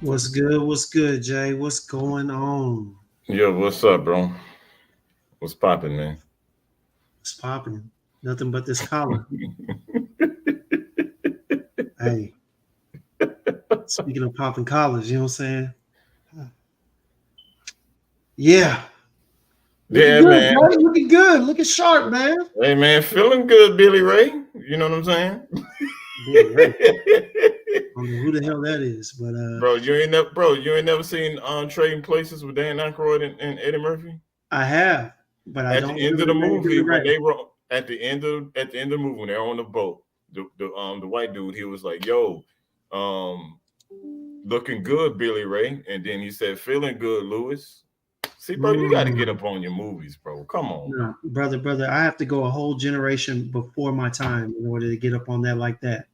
What's good? What's good, Jay? What's going on? Yo, what's up, bro? What's popping, man? What's popping? Nothing but this collar. Hey, speaking of popping collars, you know what I'm saying? Yeah. Looking Yeah, good, man. bro. Looking good. Looking sharp, man. Hey, man, feeling good, Billy Ray. You know what I'm saying? Billy Ray. I don't know who the hell that is, but You ain't never seen Trading Places with Dan Aykroyd and Eddie Murphy. I have, but I At don't the end remember of the the name movie, Billy when Ray. they were at the end of the movie, when they're on the boat, the white dude, he was like, "Yo, um, looking good, Billy Ray," and then he said, "Feeling good, Lewis." See, bro, you got to get Mm, up on your movies, bro. Come on. no, brother, I have to go a whole generation before my time in order to get up on that like that.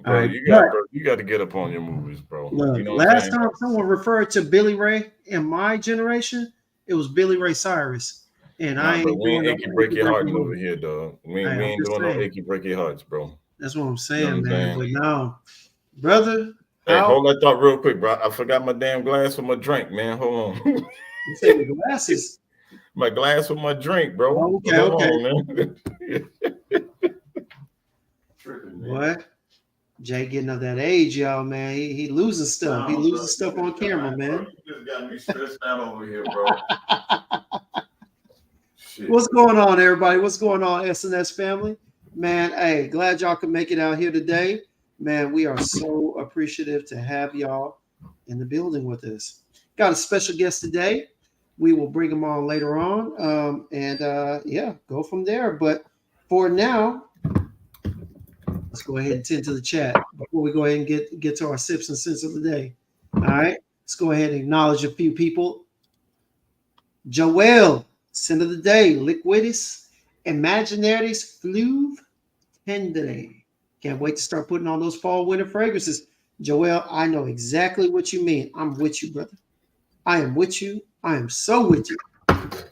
All Bro, right, but you got to get up on your movies, bro. You look, know what I'm last saying? time someone referred to Billy Ray in my generation, it was Billy Ray Cyrus, and I Nah, bro, ain't we ain't doing no achy break achy your breaky hearts over heart. here, dog. Hey, We I'm ain't just doing no saying. achy break your hearts, bro. That's what I'm You know what saying, I'm man. saying? But now, brother, Hey, how hold that thought real quick, bro. I forgot my damn glass for my drink, man. Hold on. you say your glasses? My glass for my drink, bro. Oh, okay, Hold okay. on, man. Tripping, man. What? Jay getting of that age, y'all, man. He losing stuff. He Nah, bro. losing stuff on camera, man. You just got me stressed out over here, bro. Shit. What's going on, everybody? What's going on, SNS family? Man, hey, glad y'all could make it out here today. Man, we are so appreciative to have y'all in the building with us. Got a special guest today. We will bring him on later on. Yeah, go from there. But for now, let's go ahead and tend to the chat before we go ahead and get to our sips and sins of the day. All right. Let's go ahead and acknowledge a few people. Joel, sin of the day, liquidis, imaginaris fluve tendere. Can't wait to start putting on those fall winter fragrances. Joel, I know exactly what you mean. I'm with you, brother. I am with you. I am so with you.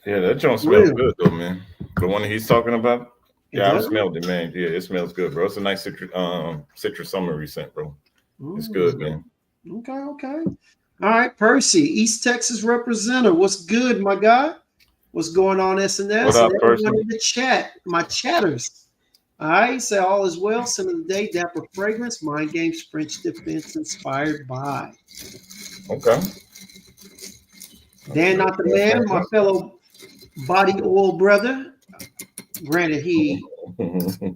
Yeah, that joint smells Real. good though, man. The one he's talking about. It Yeah, I've does. smelled it, man. Yeah, it smells good, bro. It's a nice citrus summery scent, bro. It's good, Mm, man. okay, okay. All right, Percy, East Texas representative. What's good, my guy? What's going on, What SNS? And up, everyone person? in the chat, my chatters. All right, say all is well. Sin of the day, Dapper Fragrance, Mind Games, French Defense, inspired by. Okay. Dan, not the man, my fellow body oil brother. Granted, he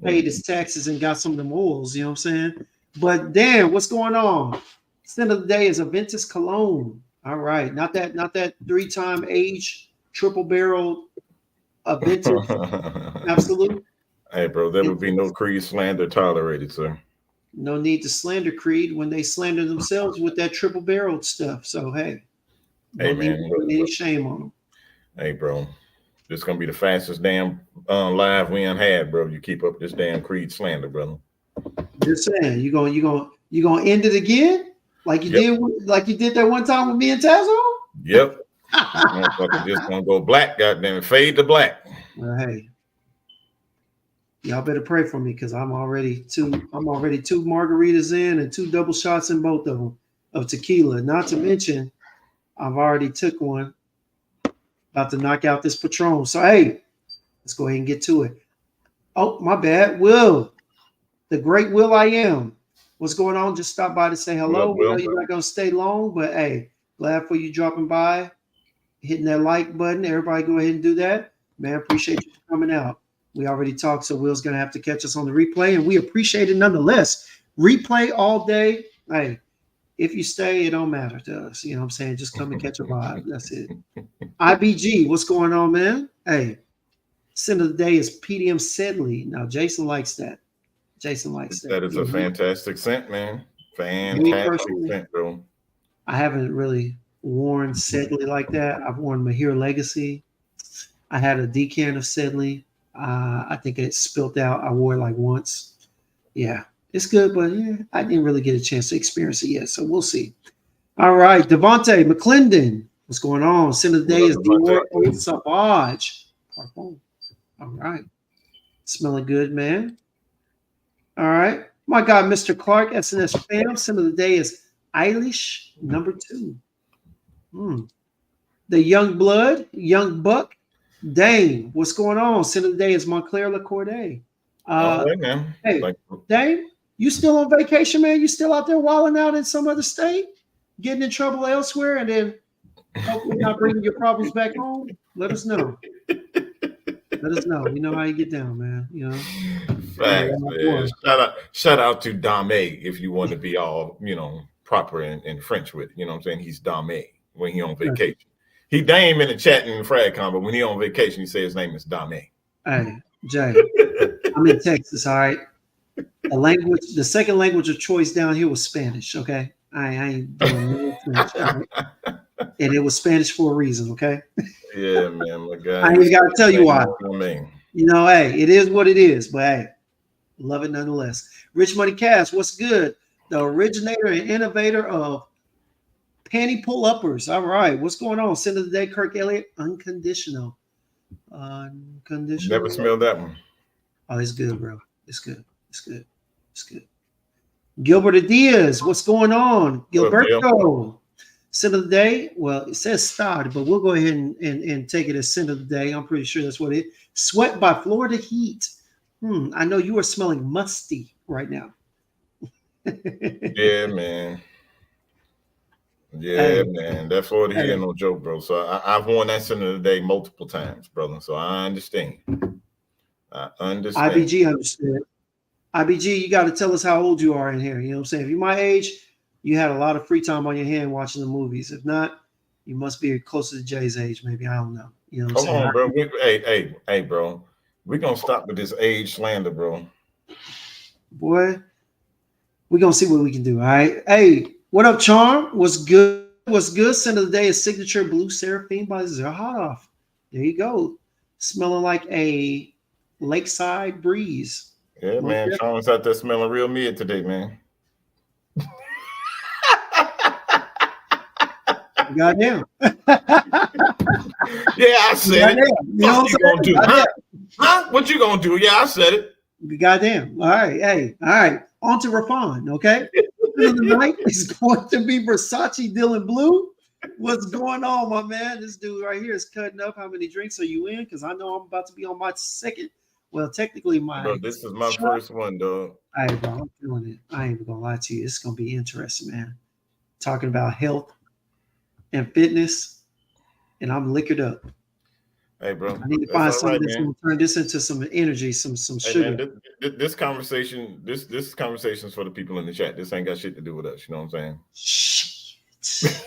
paid his taxes and got some of them oils, you know what I'm saying? But Dan, what's going on? Sin of the day is Aventus Cologne. All right, not that three-time age triple barrel Aventus. Absolute. Hey, bro, there would be no Creed slander tolerated, sir. No need to slander Creed when they slander themselves with that triple barreled stuff. So hey, Hey, don't need man, to put any shame on them. hey, bro, this gonna be the fastest damn live we ain't had, bro. You keep up this damn Creed slander, brother. Just saying, you gonna end it again like you Yep, did that one time with me and Tazo. yep. This motherfucker just gonna go black, goddamn, fade to black. Well, hey, y'all better pray for me because I'm already two margaritas in and two double shots in both of them of tequila. Not to mention, I've already took one, about to knock out this Patron. So hey, let's go ahead and get to it. Oh, my bad. Will, the great Will I am. What's going on? Just stop by to say What up, hello. We know Will? you're not gonna stay long, but hey, glad for you dropping by, hitting that like button. Everybody go ahead and do that. Man, appreciate you for coming out. We already talked, so Will's gonna have to catch us on the replay, and we appreciate it nonetheless. Replay all day. Hey, if you stay, it don't matter to us. You know what I'm saying? Just come and catch a vibe. That's it. IBG, what's going on, man? Hey, sin of the day is PDM Sedley. Now, Jason likes that. Jason likes that. That is a fantastic scent, man. Me Fantastic personally, scent, bro. I haven't really worn Sedley like that. I've worn Mahir Legacy. I had a decan of Sedley. I think it spilt out. I wore it like once. Yeah, it's good, but yeah, I didn't really get a chance to experience it yet. So we'll see. All right, Devontae McClendon. What's going on? Sin of the What day up, is Dior Devontae? Eau Sauvage. Parfum. All right. Smelling good, man. All right. My guy, Mr. Clark, SNS fam. Sin of the day is Eilish, number 2. The Young Blood, Young Buck, Dame. What's going on? Sin of the day is Montclair LaCordae. All right, man. Hey, Like, Dame, you still on vacation, man? You still out there wilding out in some other state, getting in trouble elsewhere, and then hopefully not bringing your problems back home? Let us know. Let us know. You know how you get down, man. You know. facts, man. Shout out to Dame if you want to be all, proper in French with it. You know what I'm saying? He's Dame when he on vacation. He Dame in the chat in the FragCon, but when he on vacation, he say his name is Dame. Hey, Jay, I'm in Texas, all right? The second language of choice down here was Spanish, okay? I ain't doing no French, right? And it was Spanish for a reason, okay? Yeah, man, my guy. I ain't got to tell you why. Man. Hey, it is what it is, but hey, love it nonetheless. Rich Money Cash, what's good? The originator and innovator of panty pull-uppers. All right, what's going on? Sin of the day, Kirk Elliott, Unconditional. Unconditional. Never smelled that one. Oh, it's good, bro. It's good. It's good. It's good. Gilbert Diaz, what's going on? Gilberto. Sin of the day. Well, it says starred, but we'll go ahead and take it as sin of the day. I'm pretty sure that's what it is. Sweat by Florida Heat. I know you are smelling musty right now. Yeah, man. Yeah, man. That Florida Heat ain't no joke, bro. So I've worn that sin of the day multiple times, brother. So I understand. IBG understood. IBG, you got to tell us how old you are in here. You know what I'm saying? If you're my age, you had a lot of free time on your hand watching the movies. If not, you must be closer to Jay's age, maybe. I don't know. You know what I'm saying? Come on, bro. Hey, bro. We're going to stop with this age slander, bro. Boy, we're going to see what we can do, all right? Hey, what up, Charm? What's good? What's good? Sin of the day is Signature Blue Seraphine by Zerhadov. There you go. Smelling like a lakeside breeze. Yeah, man. Okay. Charm's out there smelling real mid today, man. Goddamn. Yeah, I said it. What you gonna do? Huh? What you gonna do? Yeah, I said it. Goddamn. All right. Hey, all right. On to Rafan, okay? The night is going to be Versace Dylan Blue. What's going on, my man? This dude right here is cutting up. How many drinks are you in? Because I know I'm about to be on my second. Well, technically, this is my first one, dog. All right, bro. I'm feeling it. I ain't even gonna lie to you. It's gonna be interesting, man. Talking about health and fitness, and I'm liquored up. Hey, bro. I need to find something that's gonna turn this into some energy, some sugar. Man, this conversation is for the people in the chat. This ain't got shit to do with us. You know what I'm saying?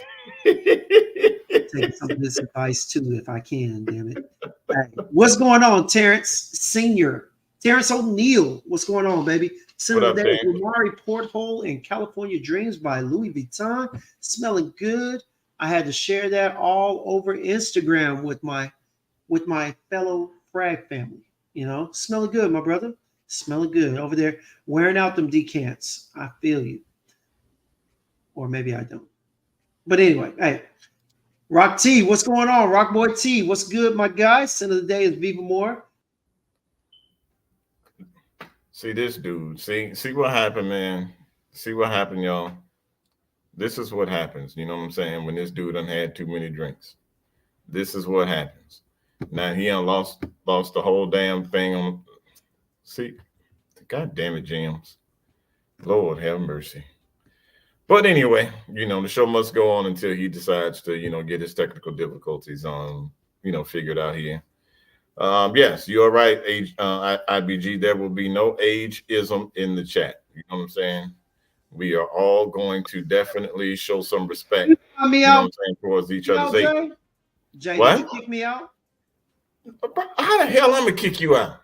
Take some of this advice too, if I can. Damn it! Hey, what's going on, Terrence Senior? Terrence O'Neill, what's going on, baby? Sin of the day, Umari Porthole and California Dreams by Louis Vuitton. Smelling good. I had to share that all over Instagram with my fellow frag family. You know, smelling good, my brother. Smelling good over there, wearing out them decants. I feel you. Or maybe I don't. But anyway, hey, Rock T, what's going on? Rock Boy T, what's good, my guy? Sin of the day is Viva Moore. See this dude. See what happened, man. See what happened, y'all. This is what happens. You know what I'm saying? When this dude done had too many drinks. This is what happens. Now he done lost the whole damn thing on. See, God damn it, James. Lord have mercy. But anyway, the show must go on until he decides to, get his technical difficulties figured out here. Yes, you're right, IBG. There will be no ageism in the chat. You know what I'm saying? We are all going to definitely show some respect. Towards each other's age. Jay, what? Did you kick me out? How the hell I'm gonna kick you out?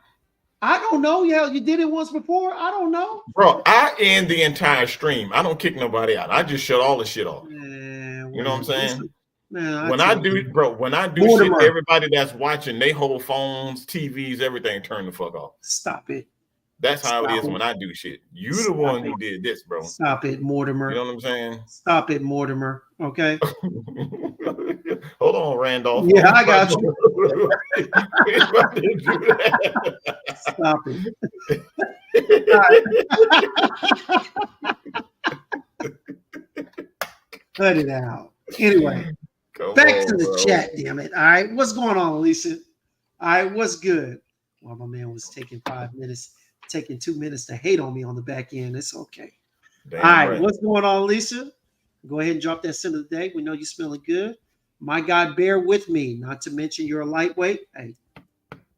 I don't know. Yeah, you did it once before. I don't know. Bro, I end the entire stream. I don't kick nobody out. I just shut all the shit off. Man, you know what I'm saying? Man, when I do shit, everybody that's watching, they hold phones, TVs, everything, turn the fuck off. Stop it. That's how it is when I do shit. You the one who did this, bro. Stop it, Mortimer. You know what I'm saying? Stop it, Mortimer. Okay. Hold on, Randolph. Yeah, I got you. Stop it. Cut it out. Anyway, back to the chat, damn it. All right. What's going on, Alicia? All right, what's good? Well, my man was taking 5 minutes, taking 2 minutes to hate on me on the back end. It's okay. Damn all right, right. What's going on, Lisa? Go ahead and drop that center of the day. We know you're smelling good. My God, bear with me. Not to mention you're a lightweight. Hey,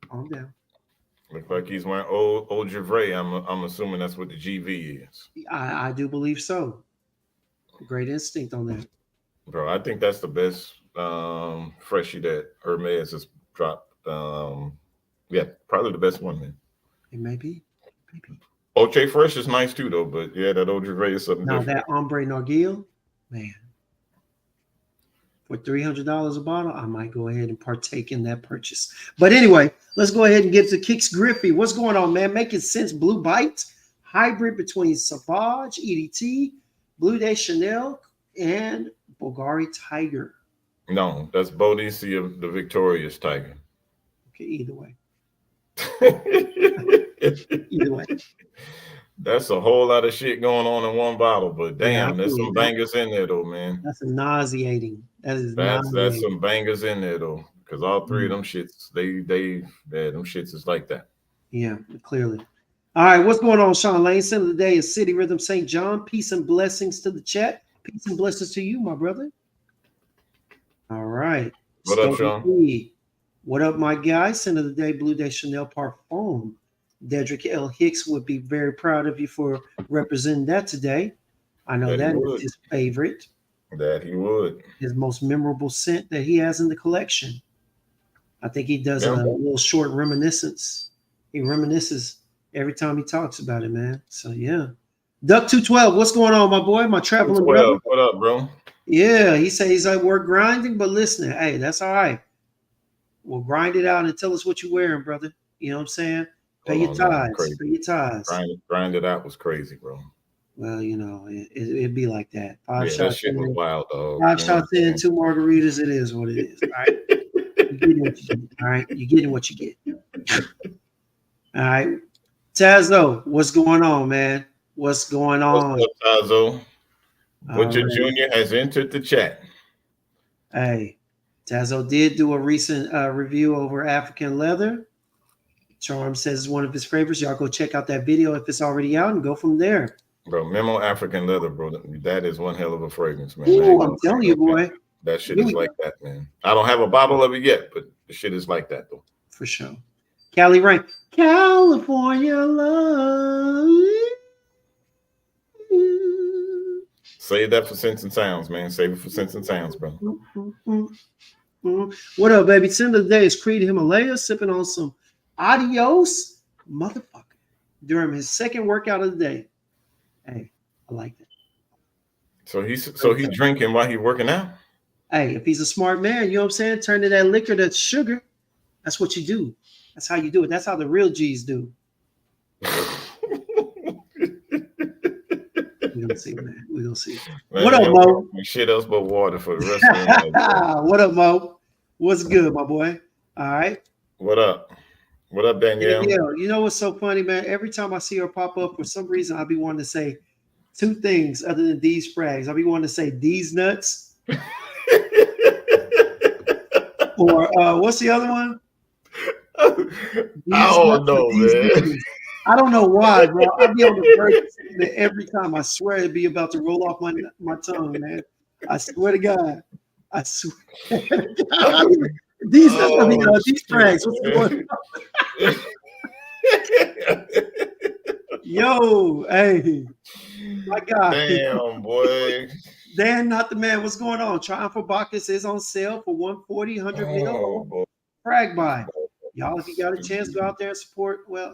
calm down. Looks like he's wearing old Givray. I'm assuming that's what the GV is. I do believe so. Great instinct on that. Bro, I think that's the best freshie that Hermes has dropped. Yeah, probably the best one, man. It may be. Maybe. Oche Fresh is nice too, though. But yeah, that old Givray is something now different. That Ombre Narguil, man. For $300 a bottle, I might go ahead and partake in that purchase. But anyway, let's go ahead and get to Kix Griffey. What's going on, man? Making sense. Blue Bite, hybrid between Savage, EDT, Blue Day Chanel, and Bulgari Tiger. No, that's Boadicia, the Victorious Tiger. Okay, either way. Either way. That's a whole lot of shit going on in one bottle, but damn, there's some bangers in there though, man. That's nauseating. That's some bangers in there though, because all three of them shits, them shits is like that. Yeah, clearly. All right, what's going on, Sean Lane? Center of the day is City Rhythm St. John. Peace and blessings to the chat. Peace and blessings to you, my brother. All right. What up, Sean? What up, my guy? Center of the day, Blue Day Chanel Parfum. Dedrick L. Hicks would be very proud of you for representing that today. I know that is his favorite. That he would. His most memorable scent that he has in the collection. I think he does a little short reminiscence. He reminisces every time he talks about it, man. So, yeah. Duck 212, what's going on, my boy? My traveling brother. What up, bro? Yeah, he says he's like, we're grinding, but listening. Hey, that's all right. We'll grind it out and tell us what you're wearing, brother. You know what I'm saying? Pay your tithes. Pay your tithes. Grind it out was crazy, bro. Well, you know, it'd be like that. That shit was wild, dog. 5 shots in, 2 margaritas. It is what it is. All right. You getting what you get. All right. You're getting what you get. All right. Tazo, what's going on, man? What's going on? What's up, Tazo? Butcher Jr. has entered the chat. Hey, Tazo did do a recent review over African leather. Charm says it's one of his favorites. Y'all go check out that video if it's already out and go from there. Bro, Memo African leather, bro. That is one hell of a fragrance, man. Ooh, I'm telling you, boy. That shit is like that, man. I don't have a bottle of it yet, but the shit is like that, though. For sure. Cali Rain. California love. Save that for Sense and Sounds, man. Save it for Sense and Sounds, bro. What up, baby? Send of the day is Creed Himalaya sipping on some Adios motherfucker during his second workout of the day. Hey, I like that. So he's drinking while he's working out? Hey, if he's a smart man, you know what I'm saying? Turn to that liquor that's sugar. That's what you do. That's how you do it. That's how the real G's do. We're gonna see, man. We're gonna see. Man, what up, Mo? Shit else but water for the rest of the night. What up, Mo? What's good, my boy? All right. What up? What up, Danielle? Yeah, you know what's so funny, man? Every time I see her pop up, for some reason, I'll be wanting to say 2 things other than these frags. I'll be wanting to say these nuts. Or what's the other one? I don't know, man. I don't know why, bro. I'll be on the verge of saying that every time. I swear it'd be about to roll off my tongue, man. I swear to God. I swear to God. These frags. What's going on? Yo, hey, my God. Damn, boy. Dan, not the man. What's going on? Triumph Bacchus is on sale for 140, 100 mil. Frag buy. Y'all, if you got a chance, go out there and support. Well,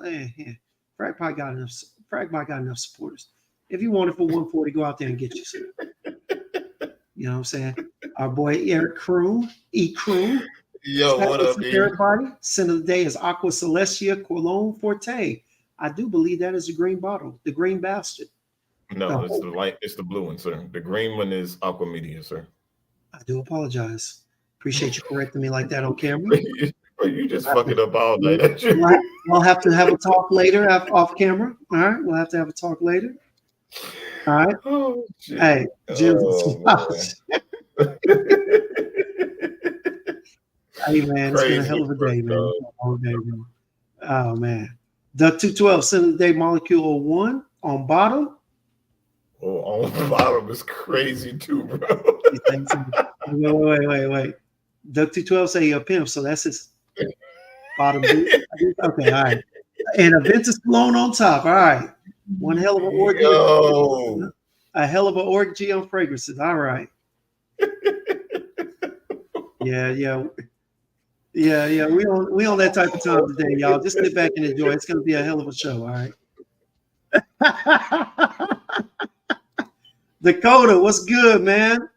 Frag Pie got enough. Frag Pie got enough supporters. If you want it for 140, go out there and get you some. You know what I'm saying? Our boy Eric Kroom, Kroom. Yo, what up, everybody? Scent of the day is Aqua Celestia Cologne Forte. I do believe that is the green bottle, the green bastard. No, it's the light. It's the blue one, sir. The green one is Aqua Media, sir. I do apologize. Appreciate you correcting me like that on camera. You just fuck it up all night. We'll have to have a talk later off camera. All right, we'll have to have a talk later. All right. Oh shit. Hey, Jim's Oh man. Hey man, it's been a Crazy hell of a work, day, man. dog. All day, bro. Oh man. Duck 212 center of the day molecule 1 on bottom. Oh, on the bottom is crazy too, bro. Wait. Duck 212 say he a pimp, so that's his bottom dude. Okay, all right. And a Ventus blown on top. All right. One hell of an orgy. Yo. A hell of an orgy on fragrances. All right. Yeah. We on that type of time today, y'all. Just sit back and enjoy. It's gonna be a hell of a show. All right. Dakota, what's good, man?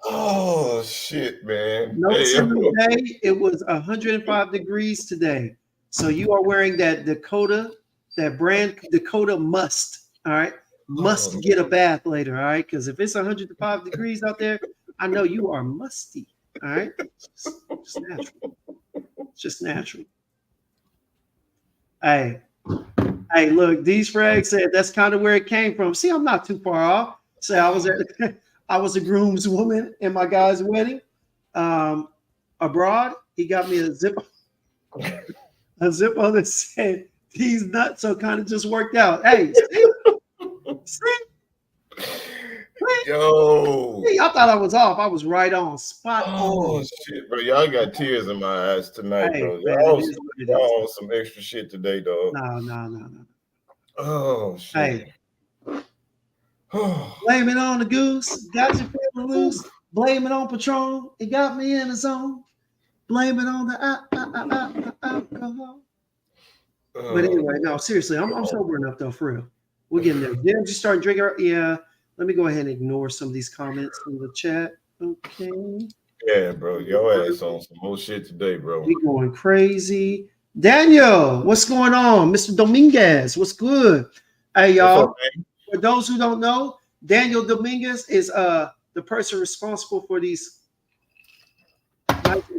Oh shit, man. Notes Hey, in the day. It was 105 degrees today. So you are wearing that Dakota, that brand Dakota Must. All right. Must get a bath later. All right. Because if it's 105 degrees out there, I know you are musty. All right. Just natural. It's just natural. Hey, look, these frags said that's kind of where it came from. See, I'm not too far off. Say I was a groomswoman in my guy's wedding abroad. He got me a zip that said he's nuts, so kind of just worked out. Hey, see? Yo. I thought I was off. I was right on, spot Oh on. shit, bro. Y'all got tears in my eyes tonight, Hey, bro. man, Y'all it is. on some extra shit today, dog. No. Oh shit. Hey, blame it on the goose. Got you feeling loose. Blame it on Patron. It got me in the zone. Blame it on the alcohol. But anyway, no, seriously, I'm sober enough though, for real. We're getting there. Didn't you start drinking? Yeah. Let me go ahead and ignore some of these comments in the chat. Okay. Yeah, bro. Your ass on some more shit today, bro. We going crazy. Daniel, what's going on? Mr. Dominguez, what's good? Hey, y'all. For those who don't know, Daniel Dominguez is the person responsible for these. Let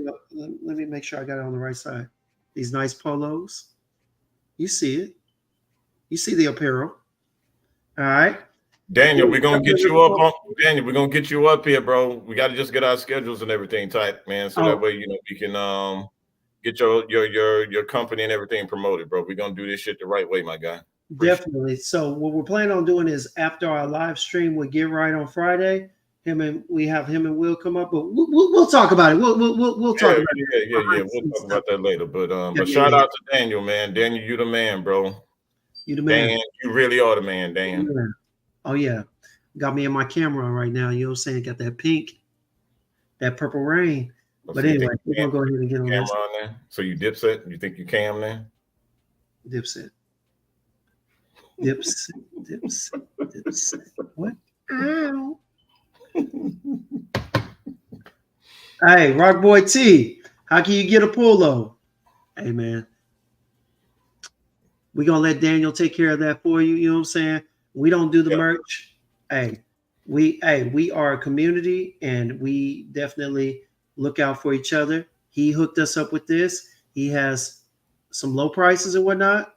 me make sure I got it on the right side. These nice polos. You see it. You see the apparel. All right. Daniel, we're gonna get you up Daniel, we're gonna get you up here, bro. We gotta just get our schedules and everything tight, man. So that way, you know, we can get your company and everything promoted, bro. We're gonna do this shit the right way, my guy. Definitely. So what we're planning on doing is after our live stream with Get Right on Friday, we have him and Will come up, but we'll talk about it. We'll talk about it. Yeah. We'll talk about that later. But shout out to Daniel, man. Daniel, you the man, bro. You the man. Dan, you really are the man, Dan. Yeah. Oh yeah. Got me in my camera right now. You know what I'm saying? Got that pink, that purple rain. But anyway, we're gonna go ahead and get on camera this. On there. So you Dipset? You think you cam there? Dipset. What? Ow. Hey, Rock Boy T, how can you get a polo? Hey man, we gonna let Daniel take care of that for you. You know what I'm saying? We don't do the merch. Hey, we are a community, and we definitely look out for each other. He hooked us up with this. He has some low prices and whatnot,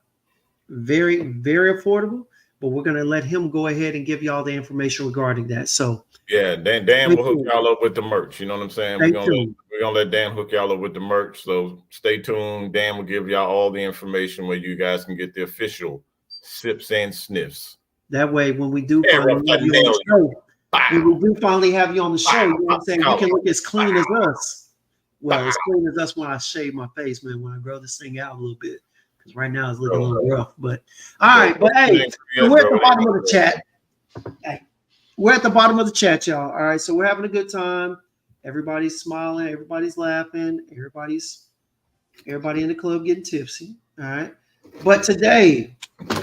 very, very affordable. But we're gonna let him go ahead and give y'all the information regarding that. So yeah, Dan will hook y'all up with the merch. You know what I'm saying? We're gonna let Dan hook y'all up with the merch. So stay tuned. Dan will give y'all all the information where you guys can get the official sips and sniffs. That way, when we do finally have you on the show, when we do finally have you on the show, you know what I'm saying? You can look as clean as us. Well, as clean as us when I shave my face, man. When I grow this thing out a little bit. Right now it's looking a little rough, but all right. But hey, we're at the bottom of the chat. Hey, we're at the bottom of the chat, y'all. All right, so we're having a good time. Everybody's smiling, everybody's laughing, everybody in the club getting tipsy. All right, but today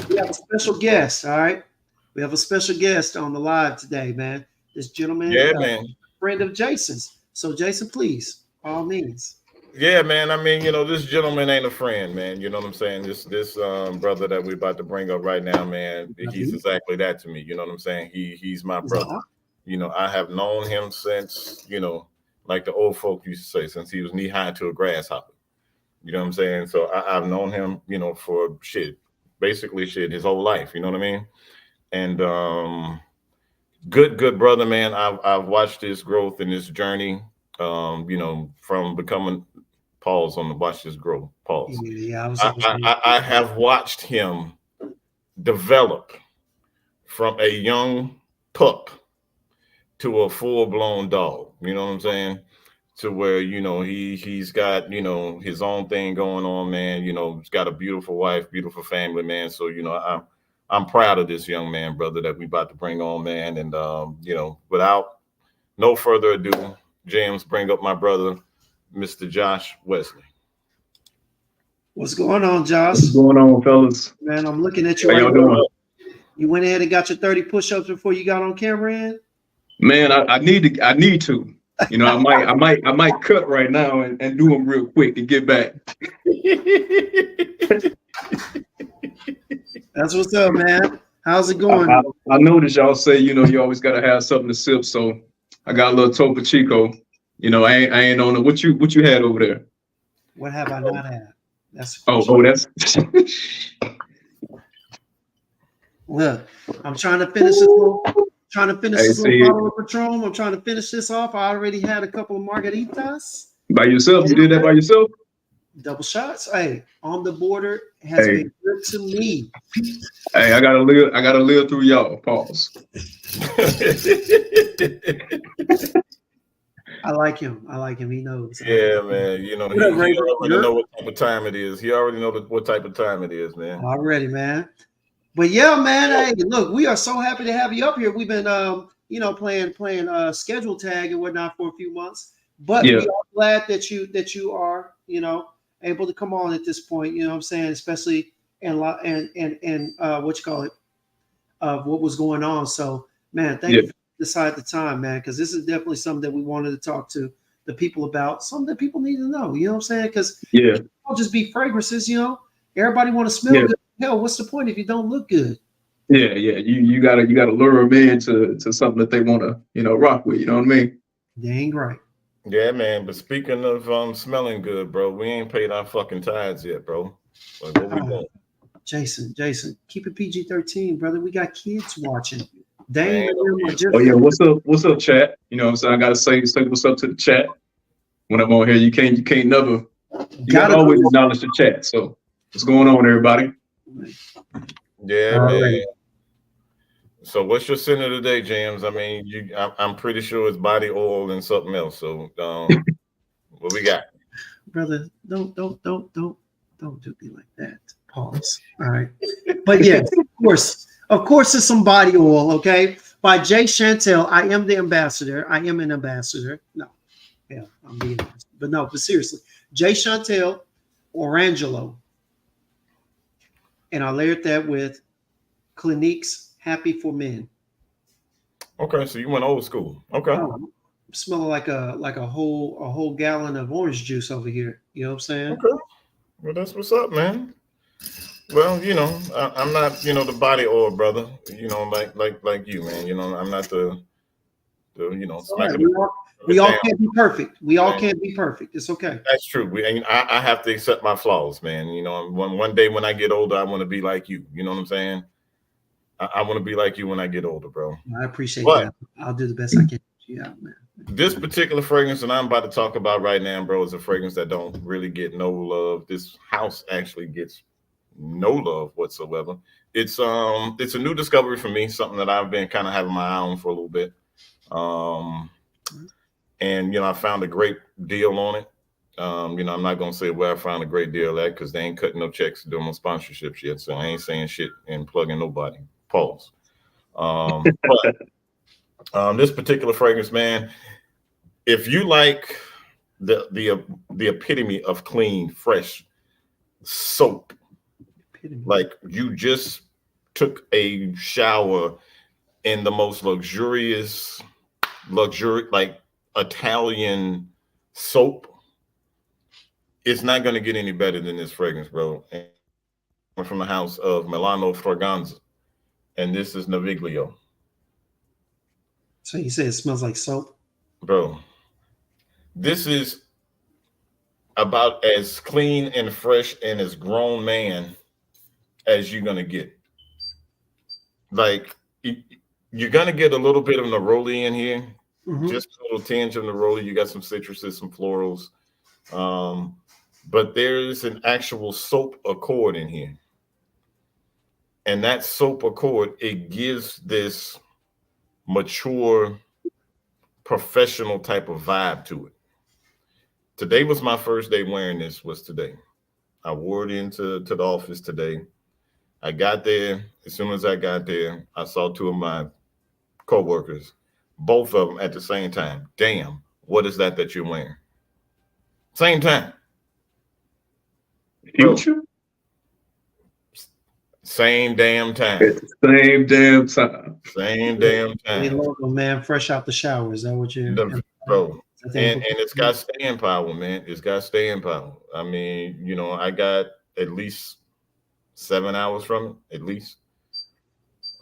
we have a special guest. All right, we have a special guest on the live today, man. This gentleman, man, friend of Jason's. So, Jason, please, by all means. Yeah, man. I mean, you know, this gentleman ain't a friend, man. You know what I'm saying? This brother that we're about to bring up right now, man, he's exactly that to me. You know what I'm saying? He's my brother. You know, I have known him since, you know, like the old folk used to say, since he was knee high to a grasshopper. You know what I'm saying? So I've known him, you know, for basically his whole life. You know what I mean? And Good brother, man. I've watched his growth and his journey. From becoming pause on the watch this growth. Pause. Yeah, I was. I have watched him develop from a young pup to a full blown dog. You know what I'm saying? To where he's got his own thing going on, man. He's got a beautiful wife, beautiful family, man. So I'm proud of this young man, brother, that we about to bring on, man. And without no further ado, James, bring up my brother, Mr. Josh Wesley. What's going on, Josh? What's going on, fellas? Man, I'm looking at you. How y'all doing? You went ahead and got your 30 push-ups before you got on camera in? Man, I need to. I might cut right now and do them real quick and get back. That's what's up, man. How's it going? I noticed y'all say, you always gotta have something to sip. So I got a little Topo Chico. I ain't on it. What you had over there? What have I not had? That's that's look. I'm trying to finish this little bottle of Patron. I'm trying to finish this off. I already had a couple of margaritas. By yourself? You did that by yourself? Double shots. Hey, On the Border has been good to me. Hey, I gotta live through y'all. Pause. I like him. He knows. Yeah, man. He already know what type of time it is. He already know what type of time it is, man. Already, man. But yeah, man. Hey, look, we are so happy to have you up here. We've been, playing schedule tag and whatnot for a few months. But we are glad that you are, able to come on at this point. You know what I'm saying? Especially and what you call it, of what was going on. So, man, thank you for deciding the time, man, because this is definitely something that we wanted to talk to the people about. Something that people need to know. You know what I'm saying? Because it won't just be fragrances. Everybody want to smell good. Hell, what's the point if you don't look good? Yeah. You gotta lure them into something that they want to rock with. You know what I mean? Dang right. Yeah, man. But speaking of smelling good, bro, we ain't paid our fucking tithes yet, bro. Like, what we doing? Jason, keep it PG-13, brother. We got kids watching. Dang. What's up, chat? So I gotta say what's up to the chat. When I'm on here, you can't never. You gotta always acknowledge the chat. So what's going on, everybody? Yeah, man. So what's your sin of the day, James? I mean, I'm pretty sure it's body oil and something else. So what we got? Brother, don't do me like that. Pause. All right. But yes, of course it's some body oil, okay? By Jay Chantel. I am the ambassador. I am an ambassador. No. Yeah, I'm being ambassador. But seriously. Jay Chantel Orangelo. And I layered that with Clinique's Happy for Men. Okay, so you went old school. Okay. Smelling like a whole gallon of orange juice over here. You know what I'm saying? Okay. Well, that's what's up, man. Well, I'm not, the body oil brother. Like you, man. I'm not the we all can't be perfect. We all can't be perfect. It's okay. That's true. I have to accept my flaws, man. One day when I get older, I want to be like you. You know what I'm saying? I want to be like you when I get older, bro. I appreciate that. I'll do the best I can. Yeah, man. This particular fragrance that I'm about to talk about right now, bro, is a fragrance that don't really get no love. This house actually gets no love whatsoever. It's a new discovery for me, something that I've been kind of having my eye on for a little bit. And I found a great deal on it. I'm not gonna say where I found a great deal at because they ain't cutting no checks doing no sponsorships yet. So I ain't saying shit and plugging nobody. Pause. But this particular fragrance, man, if you like the epitome of clean, fresh soap, like you just took a shower in the most luxury like Italian soap, it's not going to get any better than this fragrance, bro. And from the house of Milano Fragranza, and this is Naviglio. So you say it smells like soap, bro? This is about as clean and fresh and as grown man as you're gonna get. Like you're gonna get a little bit of neroli in here, Mhm. just a little tinge of neroli. You got some citruses, some florals, but there's an actual soap accord in here, and that soap accord, it gives this mature, professional type of vibe to it. Today was my first day wearing this. Was today. I wore it into the office today. I got there. As soon as I got there, I saw two of my coworkers, both of them at the same time. Damn, what is that you're wearing? Same time. Bro, Future same damn time. at the same damn time. Same damn Hey, time. logo, man, fresh out the shower. Is that what you're? Bro, I think- and it's got staying power, man. It's got staying power. I mean, you know, I got at least 7 hours from it, at least.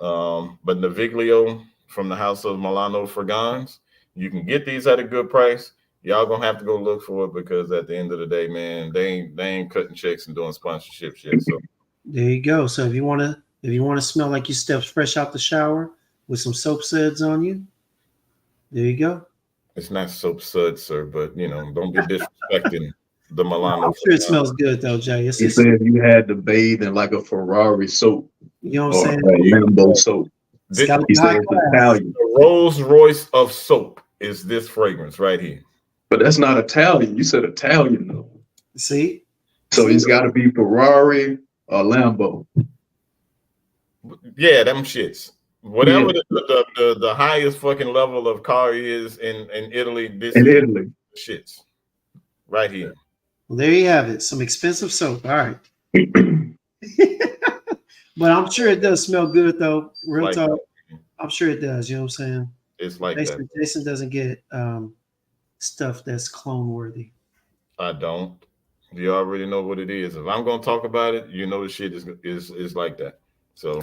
But Naviglio from the house of Milano Fragans, you can get these at a good price. Y'all gonna have to go look for it because at the end of the day, man, they ain't cutting checks and doing sponsorships yet. So There you go. So if you wanna smell like you stepped fresh out the shower with some soap suds on you, there you go. it's not soap suds, sir, but you know, don't be disrespecting the Milano. I'm sure it smells good though, Jay. He said you had to bathe in like a Ferrari soap You know what or I'm a saying? Lambo soap. It's gotta He be high said it's class. Italian, The Rolls Royce of soap is this fragrance right here. but that's not Italian. You said Italian though, See? so it's got to be Ferrari or Lambo. Yeah, them shits. Whatever the highest fucking level of car is in Italy, this In is Italy, shits right here. Well, there you have it. Some expensive soap. All right. But I'm sure it does smell good though. Real Like talk. that. I'm sure it does. You know what I'm saying? It's like that. Jason doesn't get stuff that's clone worthy. I don't. You already know what it is. If I'm gonna talk about it, you know the shit is like that. So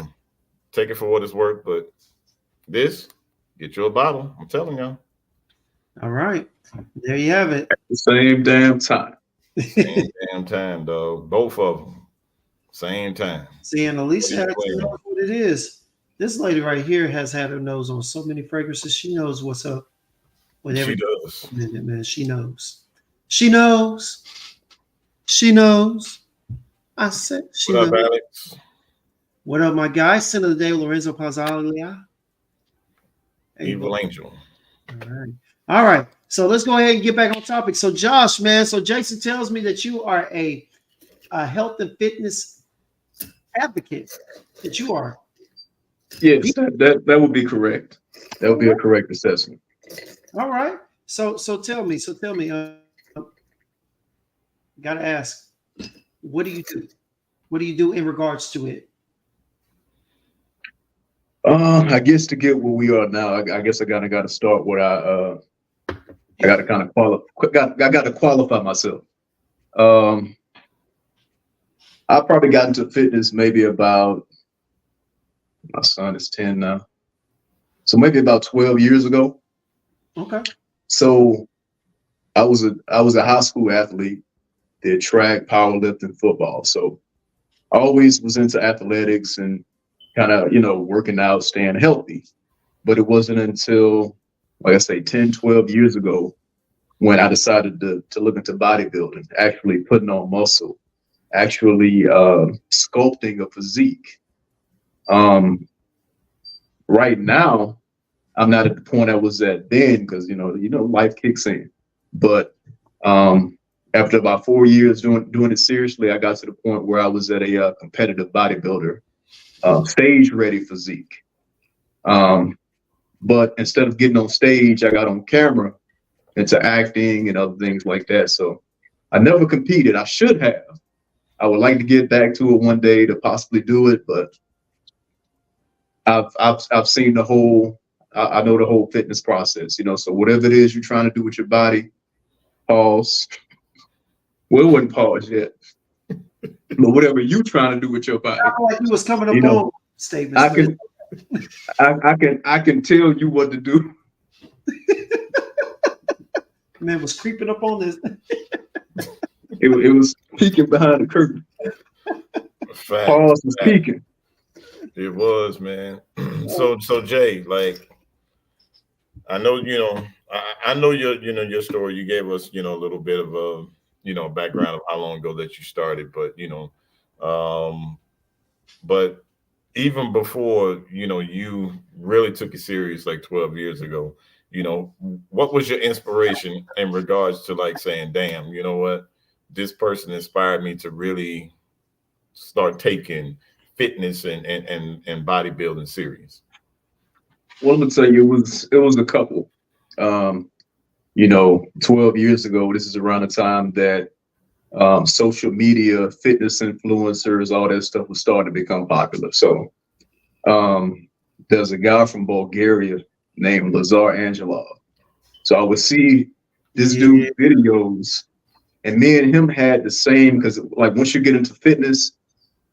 take it for what it's worth. But this, get you a bottle. I'm telling y'all. All right. There you have it. the same damn time. Same damn time, dog. Both of them. Same time. See, and Elise What are you knows what it is. This lady right here has had her nose on so many fragrances. She knows what's up with She every does. minute, man. She knows. She knows. She knows. I said she What knows. up, Alex? What up, my guy? Sin of the day, Lorenzo Pazzalia. Evil Angel. All right. All right. So let's go ahead and get back on topic. So Josh, man, so Jason tells me that you are a health and fitness advocate. That you are. Yes, that would be correct. That would be a correct assessment. All right. So tell me. Gotta ask, what do you do? What do you do in regards to it? I guess to get where we are now, I guess I got to start what I got to kind of qualify. I got to qualify myself. I probably got into fitness maybe about, my son is 10 now, so maybe about 12 years ago. Okay. So I was a high school athlete, did track, powerlifting, football. So I always was into athletics and kind of, working out, staying healthy. But it wasn't until, like I say, 10, 12 years ago when I decided to look into bodybuilding, actually putting on muscle, actually sculpting a physique. Right now, I'm not at the point I was at then because, life kicks in. But after about 4 years doing it seriously, I got to the point where I was at a competitive bodybuilder, stage ready physique. But instead of getting on stage, I got on camera into acting and other things like that. So I never competed. I should have. I would like to get back to it one day to possibly do it, but I've seen the whole. I know the whole fitness process, So whatever it is you're trying to do with your body, pause. Well, it wasn't pause yet, but whatever you trying to do with your body, I feel like he was coming up on statements. I can tell you what to do. Man was creeping up on this. It was peeking behind the curtain. Fact. Pause was peeking. It was, man. So Jay, like, I know, I know your story. You gave us, a little bit of a, background of how long ago that you started, but um, but even before, you really took it serious like 12 years ago, what was your inspiration in regards to like saying, damn, you know what? This person inspired me to really start taking fitness and bodybuilding serious. Well, I'm gonna tell you, it was a couple. Um, 12 years ago, this is around the time that social media, fitness influencers, all that stuff was starting to become popular. So there's a guy from Bulgaria named Lazar Angelov. So I would see this dude's videos, and me and him had the same, because like once you get into fitness,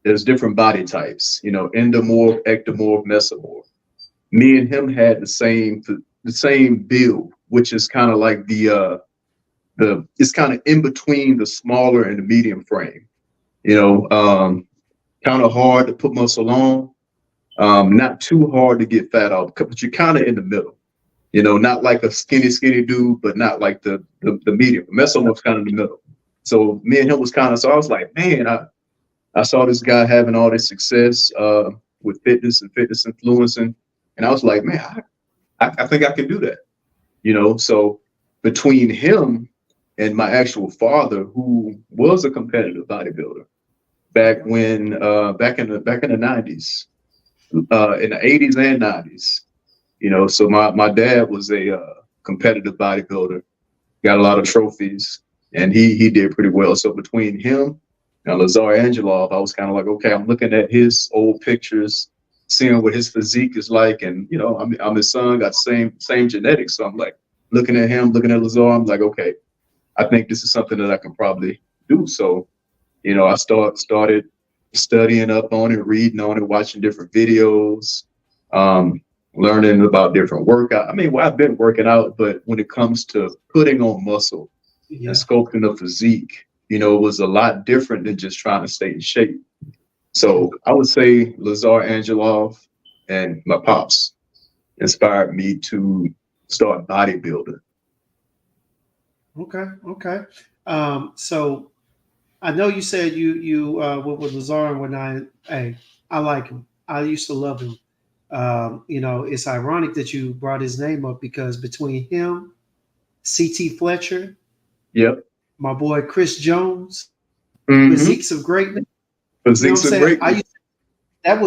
there's different body types, endomorph, ectomorph, mesomorph. Me and him had the same build, which is kind of like it's kind of in between the smaller and the medium frame, kind of hard to put muscle on, not too hard to get fat off, but you're kind of in the middle, not like a skinny dude, but not like the medium. Mesomorph's kind of in the middle. So me and him was so I was like, man, I saw this guy having all this success with fitness and fitness influencing. And I was like, man, I think I can do that, So between him and my actual father, who was a competitive bodybuilder back in the 90s, in the 80s and 90s, so my dad was a competitive bodybuilder, got a lot of trophies, and he did pretty well. So between him and Lazar Angelov, I was kind of like, okay, I'm looking at his old pictures, seeing what his physique is like, and I'm his son, got same genetics, so I'm like looking at him, looking at Lazar, I'm like, okay, I think this is something that I can probably do. So I started studying up on it, reading on it, watching different videos, learning about different workout. I mean, I've been working out, but when it comes to putting on muscle and sculpting a physique, it was a lot different than just trying to stay in shape. So I would say Lazar Angelov and my pops inspired me to start bodybuilding. Okay. So I know you said you went with Lazar and whatnot. Hey, I like him. I used to love him. It's ironic that you brought his name up because between him, CT Fletcher, yep, my boy Chris Jones, Physiques of Greatness. Physiques of Greatness.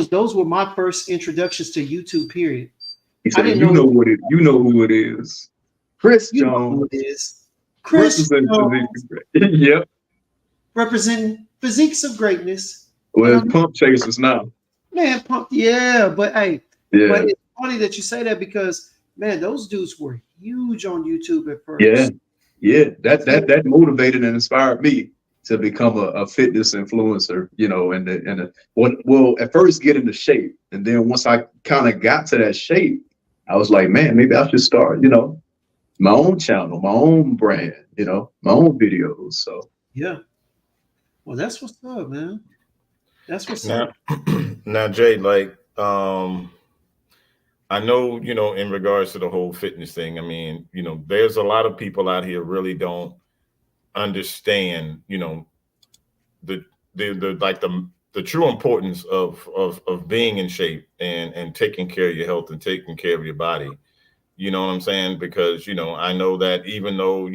Those were my first introductions to YouTube. Period. He said, you know who it is. Chris Jones. Know who it is. Chris Jones. Yep. Representing Physiques of Greatness. Well, Pump Chasers now. Man, Pump, yeah, but hey, yeah. But it's funny that you say that because man, those dudes were huge on YouTube at first. Yeah. That motivated and inspired me to become a fitness influencer, and at first get into shape. And then once I kind of got to that shape, I was like, man, maybe I should start, my own channel, my own brand, my own videos. So yeah. Well, that's what's up, man. That's what's up. Now, Jay, like, I know, in regards to the whole fitness thing, I mean, there's a lot of people out here really don't understand, the true importance of being in shape and taking care of your health and taking care of your body. You know what I'm saying? Because, I know that even though,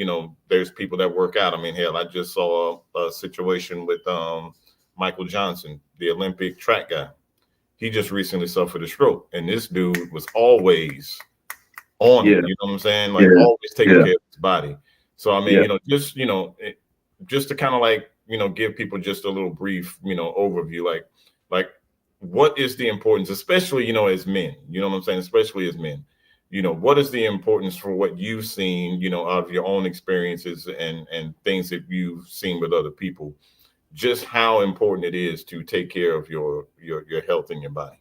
there's people that work out. I mean, hell, I just saw a situation with Michael Johnson, the Olympic track guy. He just recently suffered a stroke. And this dude was always on it. You know what I'm saying? Like always taking care of his body. So, I mean, just to kind of like, give people just a little brief, overview, like what is the importance, especially, as men, you know what I'm saying? Especially as men, what is the importance for what you've seen, out of your own experiences and things that you've seen with other people, just how important it is to take care of your health and your body.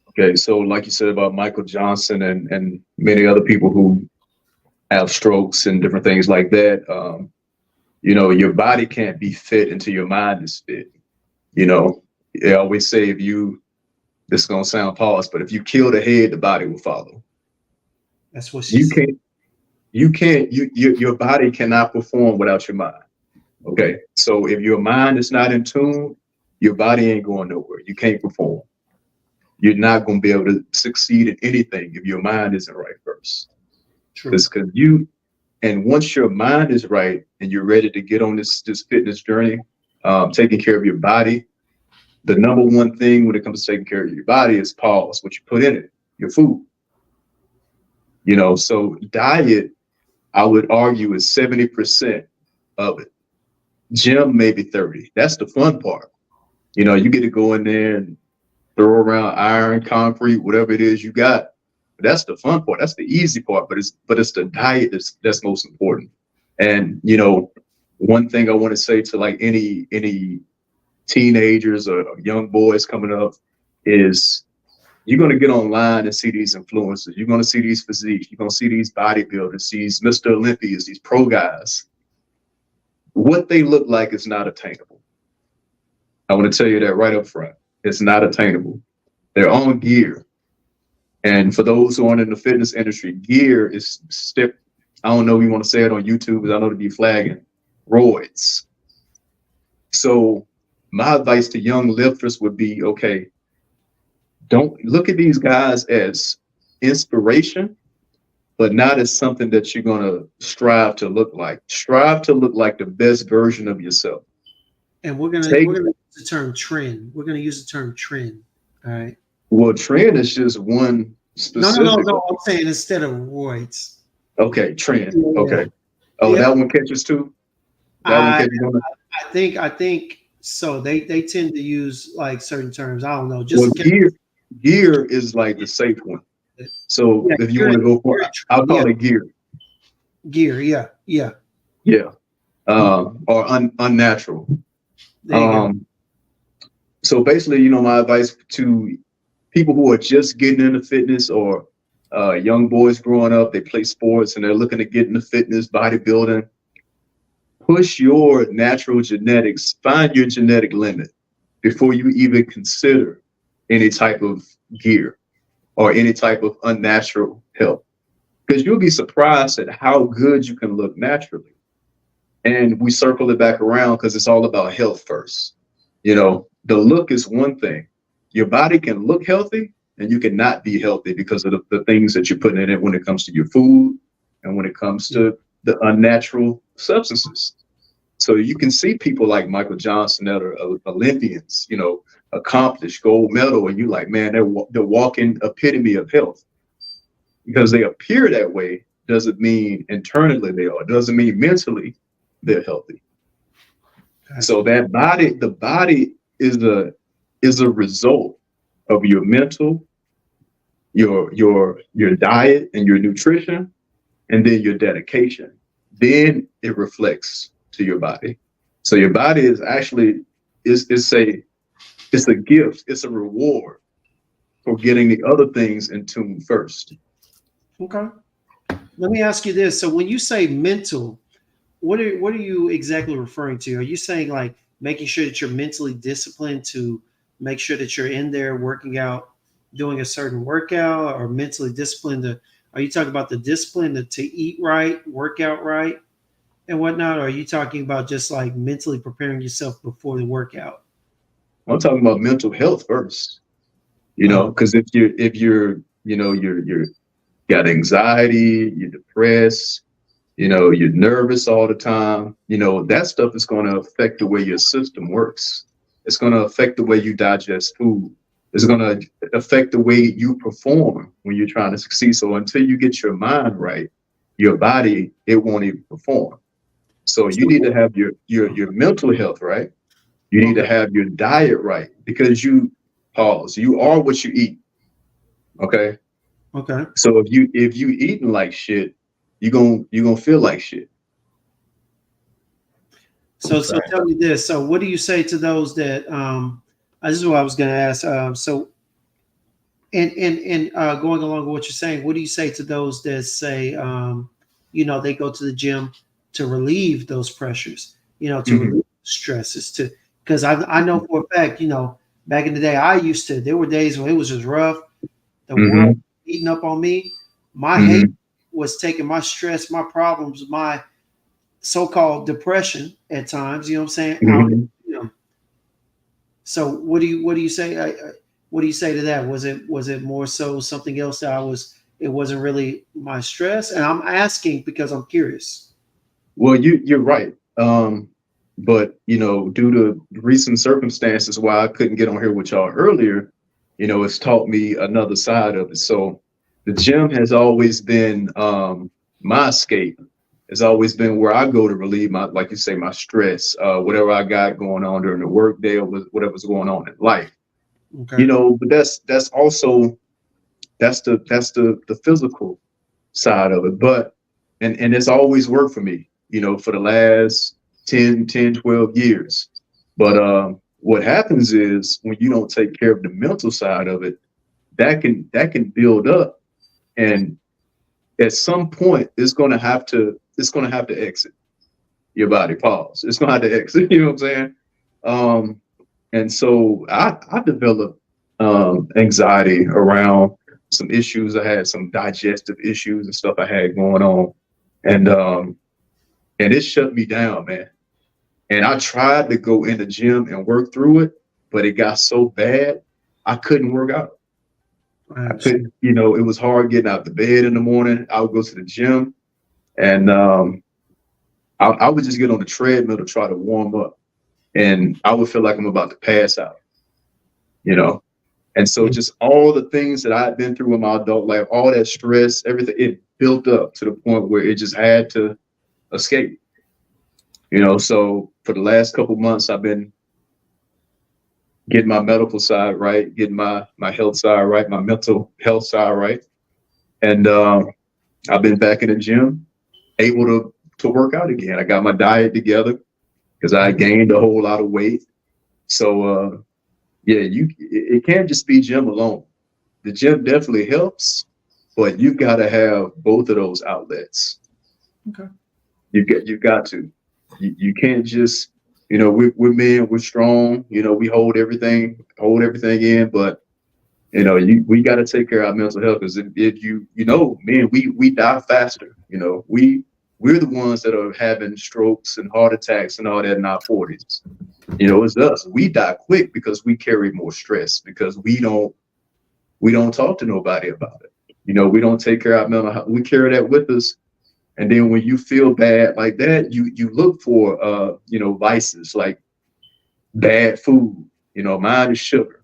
Okay. So like you said about Michael Johnson and many other people who have strokes and different things like that, your body can't be fit until your mind is fit. They always say if you this is gonna sound pause, but if you kill the head, the body will follow. That's what she You said. your body cannot perform without your mind. Okay. So if your mind is not in tune, your body ain't going nowhere. You can't perform. You're not going to be able to succeed in anything if your mind isn't right first. True. It's because and once your mind is right and you're ready to get on this fitness journey, taking care of your body, the number one thing when it comes to taking care of your body is pause, what you put in it, your food. So diet, I would argue, is 70% of it. Gym, maybe 30. That's the fun part. You get to go in there and throw around iron, concrete, whatever it is you got. That's the fun part. That's the easy part. But it's the diet that's most important. And one thing I want to say to like any teenagers or young boys coming up is you're going to get online and see these influencers. You're going to see these physiques. You're going to see these bodybuilders, these Mr. Olympians, these pro guys. What they look like is not attainable. I want to tell you that right up front. It's not attainable. They're on gear. And for those who aren't in the fitness industry, gear is I don't know if you want to say it on YouTube, because I know to be flagging, roids. So my advice to young lifters would be, okay, don't look at these guys as inspiration, but not as something that you're going to strive to look like. Strive to look like the best version of yourself. And we're gonna use the term trend. We're gonna use the term trend. All right. Well, trend is just one specific. No. I'm saying instead of roids. Okay, trend. Yeah. Okay. Oh, yeah. That one catches too. I think so. They tend to use like certain terms. I don't know. Gear is like the safe one. So if you want to go for it, I'll call it gear. Gear, yeah. Or unnatural. So basically, my advice to people who are just getting into fitness or young boys growing up, they play sports and they're looking to get into fitness, bodybuilding, push your natural genetics, find your genetic limit before you even consider any type of gear or any type of unnatural help. Because you'll be surprised at how good you can look naturally. And we circle it back around because it's all about health first. The look is one thing. Your body can look healthy and you cannot be healthy because of the things that you're putting in it when it comes to your food and when it comes to the unnatural substances. So you can see people like Michael Johnson that are Olympians, accomplished, gold medal, and you're like, man, they're walking epitome of health. Because they appear that way doesn't mean internally they are. It doesn't mean mentally they're healthy. So the body is a result of your mental, your diet and your nutrition, and then your dedication. Then it reflects to your body. So your body is actually it's a gift, it's a reward for getting the other things in tune first. Okay. Let me ask you this. So when you say mental, what are you exactly referring to? Are you saying like making sure that you're mentally disciplined to make sure that you're in there working out, doing a certain workout, or mentally disciplined are you talking about the discipline to eat right, work out right, and whatnot? Or are you talking about just like mentally preparing yourself before the workout? I'm talking about mental health first, because if you're got anxiety, you're depressed, you're nervous all the time, that stuff is going to affect the way your system works. It's going to affect the way you digest food. It's going to affect the way you perform when you're trying to succeed. So until you get your mind right, your body, it won't even perform. So you need to have your mental health right. You need to have your diet right, because you are what you eat. Okay. Okay. So if you eating like shit, you're gonna feel like shit. So tell me this. So what do you say to those that this is what I was gonna ask. So and going along with what you're saying, what do you say to those that say they go to the gym to relieve those pressures, to relieve stresses, because I know for a fact, back in the day, there were days when it was just rough. The Mhm. world eating up on me. My Mhm. hate was taking my stress, my problems, my so-called depression at times, you know what I'm saying? Out, Mhm. you know. So what do you say? What do you say to that? Was it more so something else that it wasn't really my stress? And I'm asking because I'm curious. Well, you're right. But due to recent circumstances why I couldn't get on here with y'all earlier, it's taught me another side of it. So the gym has always been my escape. It's always been where I go to relieve my, like you say, my stress, whatever I got going on during the workday or whatever's going on in life. Okay. But that's also that's the physical side of it. But and it's always worked for me, for the last 12 years. But what happens is when you don't take care of the mental side of it, that can build up, and at some point it's gonna have to exit your body. Pause. It's gonna have to exit. You know what I'm saying? And so I developed anxiety around some issues. I had some digestive issues and stuff I had going on, and it shut me down, man. And I tried to go in the gym and work through it, but it got so bad I couldn't work out. I I couldn't, understand. it was hard getting out the bed in the morning. I would go to the gym, and I would just get on the treadmill to try to warm up, and I would feel like I'm about to pass out, you know. And so Yeah. just all the things that I'd been through in my adult life, all that stress, everything, it built up to the point where it just had to escape. So for the last couple months, I've been getting my medical side right, getting my health side right, my mental health side right. And I've been back in the gym, able to work out again. I got my diet together because I gained a whole lot of weight. So yeah, it can't just be gym alone. The gym definitely helps, but you've got to have both of those outlets. Okay. You've got to. You can't just, we're men, we're strong, we hold everything in, but we got to take care of our mental health, because if man, we die faster. We're the ones that are having strokes and heart attacks and all that in our 40s. It's us. We die quick because we carry more stress, because we don't talk to nobody about it. We don't take care of our mental health. We carry that with us. And then when you feel bad like that, you look for vices like bad food. Mine is sugar.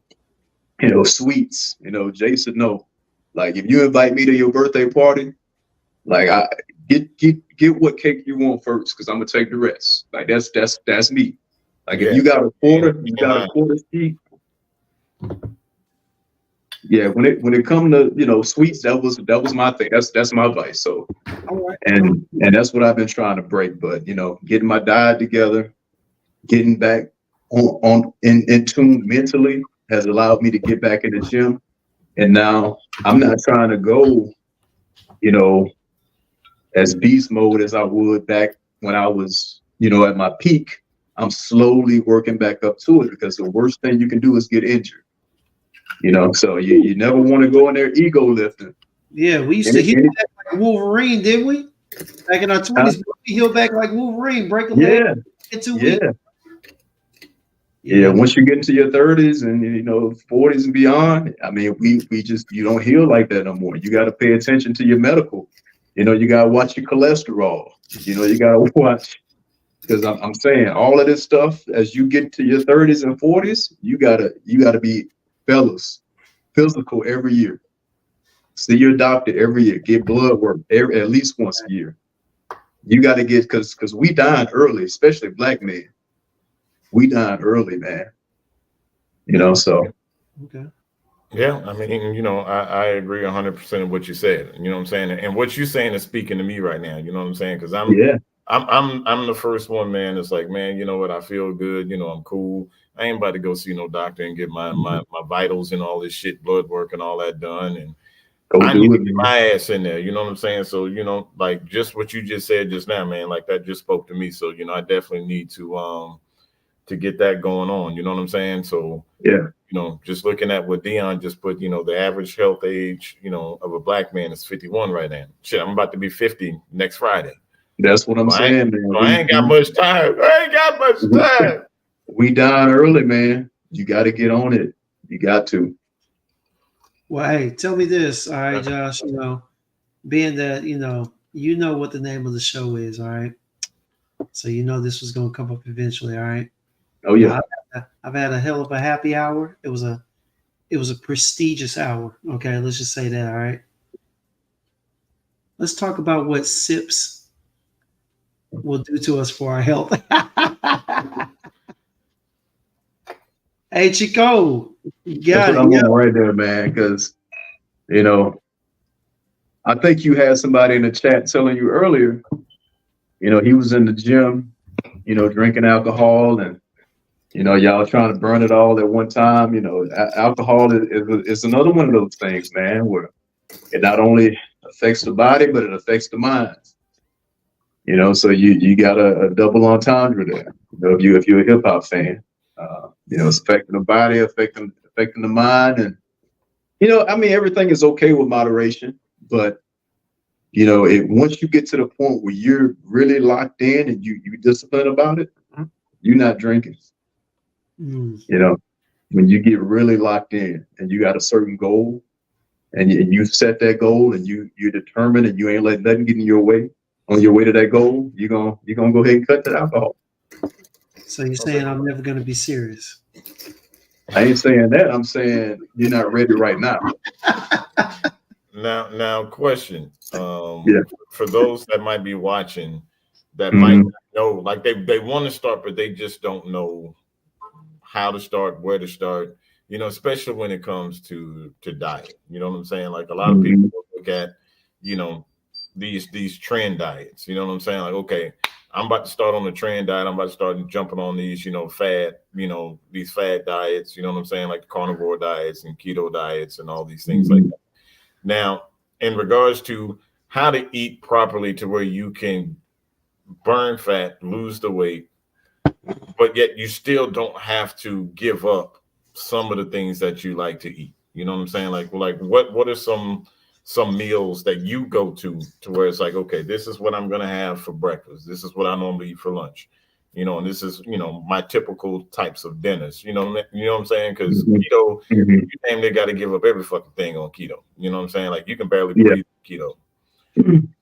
Sweets. Jason, no. Like if you invite me to your birthday party, like I get what cake you want first, because I'm gonna take the rest. Like that's me. Like if Yeah. you got a quarter, you In got a line. quarter sheet. Yeah, when it come to sweets, that was my thing. That's my vice. So All right. and that's what I've been trying to break. But getting my diet together, getting back in tune mentally has allowed me to get back in the gym. And now I'm not trying to go, as beast mode as I would back when I was, at my peak. I'm slowly working back up to it, because the worst thing you can do is get injured. So you never want to go in there ego lifting. Yeah, we used to Any, heal any, back like Wolverine, didn't we? Back in our 20s, we heal back like Wolverine, break a leg yeah, in 2 yeah. weeks. Yeah, Yeah. once you get into your 30s and 40s and beyond, I mean, we just, you don't heal like that no more. You got to pay attention to your medical. You got to watch your cholesterol. You got to watch, because I'm saying all of this stuff, as you get to your 30s and 40s, you gotta be, fellas, physical every year. See your doctor every year. Get blood work at least once a year. You got to get, because we dying early, especially black men. We dying early, man. So. Okay. Yeah, I mean, I agree 100% of what you said. You know what I'm saying? And what you're saying is speaking to me right now. You know what I'm saying? Because Yeah. I'm the first one, man. It's like, man, you know what? I feel good. I'm cool. I ain't about to go see no doctor and get my vitals and all this shit, blood work and all that done. And Go I need do to it, get man. my ass in there. You know what I'm saying? So, like just what you just said just now, man, like that just spoke to me. So, I definitely need to to get that going on. You know what I'm saying? So Yeah. Just looking at what Dion just put, the average health age, of a black man is 51 right now. Shit, I'm about to be 50 next Friday. That's what I'm saying, man. So I ain't got much time. We dying early, man. You got to get on it. You got to. Well, hey, tell me this, all right, Josh. Being that you know what the name of the show is, all right. So this was going to come up eventually, all right. Oh yeah. I've had a hell of a happy hour. It was a prestigious hour. Okay, let's just say that. All right. Let's talk about what sips will do to us for our health. Hey, Chico, you got That's what I'm on right there, man. Because I think you had somebody in the chat telling you earlier. He was in the gym, drinking alcohol and. Y'all trying to burn it all at one time. Alcohol is another one of those things, man, where it not only affects the body, but it affects the mind. So you got a double entendre there. If you're a hip hop fan, it's affecting the body, affecting the mind, and everything is okay with moderation, but once you get to the point where you're really locked in and you disciplined about it, you're not drinking. When you get really locked in and you got a certain goal and you set that goal and you're determined and you ain't letting nothing get in your way on your way to that goal, you're gonna go ahead and cut that alcohol. So you're saying I'm never gonna be serious? I ain't saying that. I'm saying you're not ready right now. Now question. Yeah. For those that might be watching that might not know, like they want to start, but they just don't know how to start, where to start, especially when it comes to diet. You know what I'm saying? Like a lot of people look at, these trend diets. You know what I'm saying? Like, okay, I'm about to start on the trend diet. I'm about to start jumping on these, fad, these fad diets. You know what I'm saying? Like the carnivore diets and keto diets and all these things like that. Now, in regards to how to eat properly to where you can burn fat, lose the weight, but yet you still don't have to give up some of the things that you like to eat. You know what I'm saying? Like what are some meals that you go to where it's like, okay, this is what I'm going to have for breakfast. This is what I normally eat for lunch. And this is, my typical types of dinners, you know what I'm saying? Because keto, you damn near got to give up every fucking thing on keto. You know what I'm saying? Like you can barely breathe keto.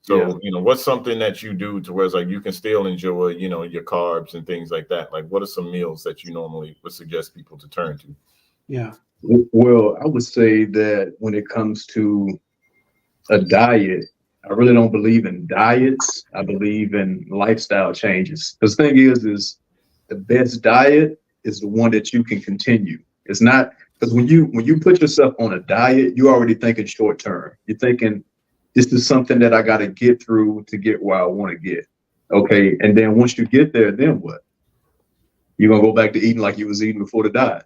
So, what's something that you do to where it's like you can still enjoy, your carbs and things like that? Like, what are some meals that you normally would suggest people to turn to? Yeah. Well, I would say that when it comes to a diet, I really don't believe in diets. I believe in lifestyle changes. Because the thing is the best diet is the one that you can continue. It's not because when you put yourself on a diet, you're already thinking short term. You're thinking, this is something that I got to get through to get where I want to get. Okay. And then once you get there, then what? You're going to go back to eating like you was eating before the diet.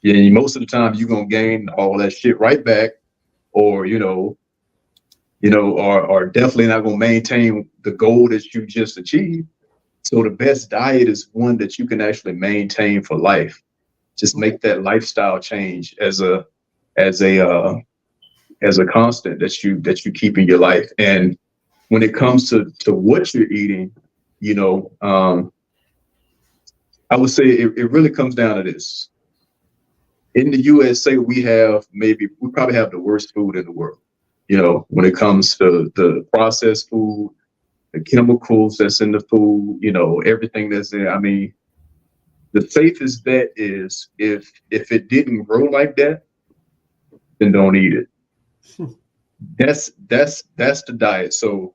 Yeah. Most of the time you're going to gain all that shit right back or, are definitely not going to maintain the goal that you just achieved. So the best diet is one that you can actually maintain for life. Just make that lifestyle change as a constant that you keep in your life. And when it comes to what you're eating, I would say it really comes down to this. In the USA, we probably have the worst food in the world. When it comes to the processed food, the chemicals that's in the food, everything that's there. I mean, the safest bet is if it didn't grow like that, then don't eat it. That's the diet. So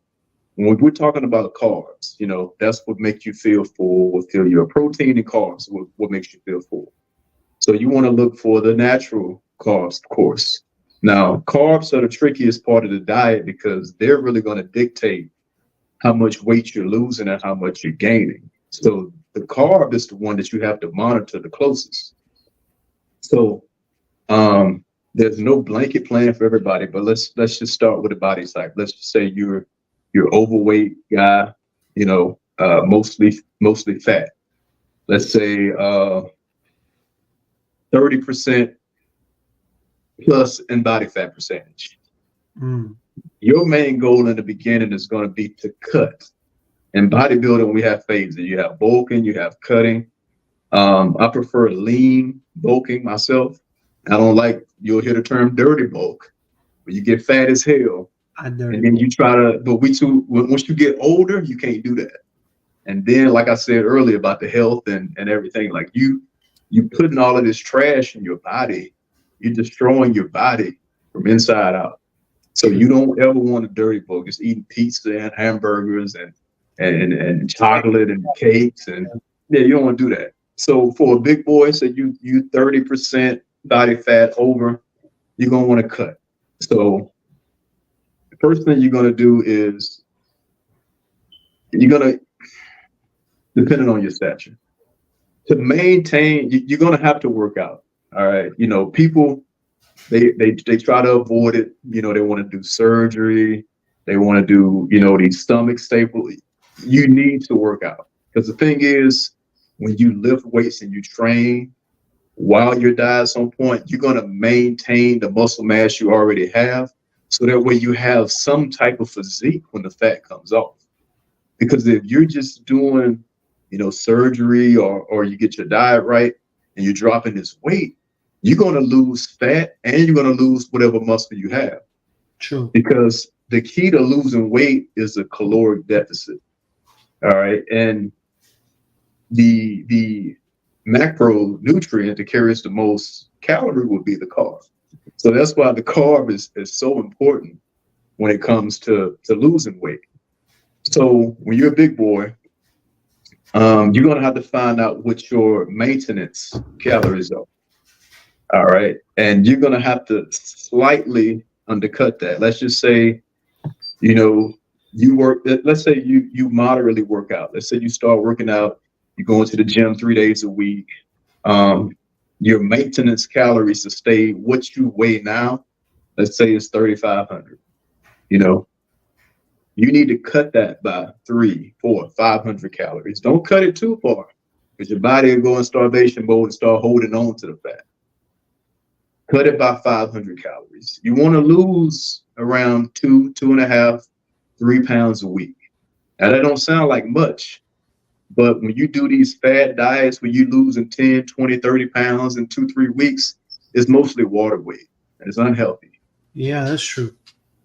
when we're talking about carbs, that's what makes you feel full. Feel your protein and carbs, what makes you feel full. So you want to look for the natural carbs, of course. Now, carbs are the trickiest part of the diet because they're really going to dictate how much weight you're losing and how much you're gaining. So the carb is the one that you have to monitor the closest. So there's no blanket plan for everybody, but let's just start with the body type. Let's just say you're overweight guy, mostly fat. let's say 30% plus in body fat percentage. Mm. Your main goal in the beginning is going to be to cut. In bodybuilding, we have phases. You have bulking, you have cutting. I prefer lean bulking myself. I don't like, you'll hear the term dirty bulk, where you get fat as hell. And then you try to, but once you get older, you can't do that. And then, like I said earlier about the health and everything, like you putting all of this trash in your body, you're destroying your body from inside out. So you don't ever want a dirty bulk. Just eating pizza and hamburgers and chocolate and cakes, and yeah, you don't want to do that. So for a big boy, say you 30% body fat over, you're gonna want to cut. So the first thing you're gonna do is you're gonna, depending on your stature, to maintain, you're gonna have to work out. All right, people they try to avoid it. They want to do surgery. They want to do these stomach staples. You need to work out, because the thing is, when you lift weights and you train while your diet's on point, you're going to maintain the muscle mass you already have, so that way you have some type of physique when the fat comes off. Because if you're just doing surgery or you get your diet right and you're dropping this weight, you're going to lose fat and you're going to lose whatever muscle you have. True. Because the key to losing weight is a caloric deficit. All right. And the macronutrient that carries the most calorie would be the carb. So that's why the carb is so important when it comes to losing weight. So when you're a big boy, you're going to have to find out what your maintenance calories are. All right. And you're going to have to slightly undercut that. Let's just say, you work, let's say you moderately work out. Let's say you start working out, you go into the gym 3 days a week. Your maintenance calories to stay what you weigh now, let's say it's 3,500. You need to cut that by 300, 400, 500 calories. Don't cut it too far, because your body will go in starvation mode and start holding on to the fat. Cut it by 500 calories. You want to lose around 2.5, 3 pounds a week. Now that don't sound like much, but when you do these fad diets where you losing 10, 20, 30 pounds in 2-3 weeks, it's mostly water weight, and it's unhealthy. Yeah, that's true.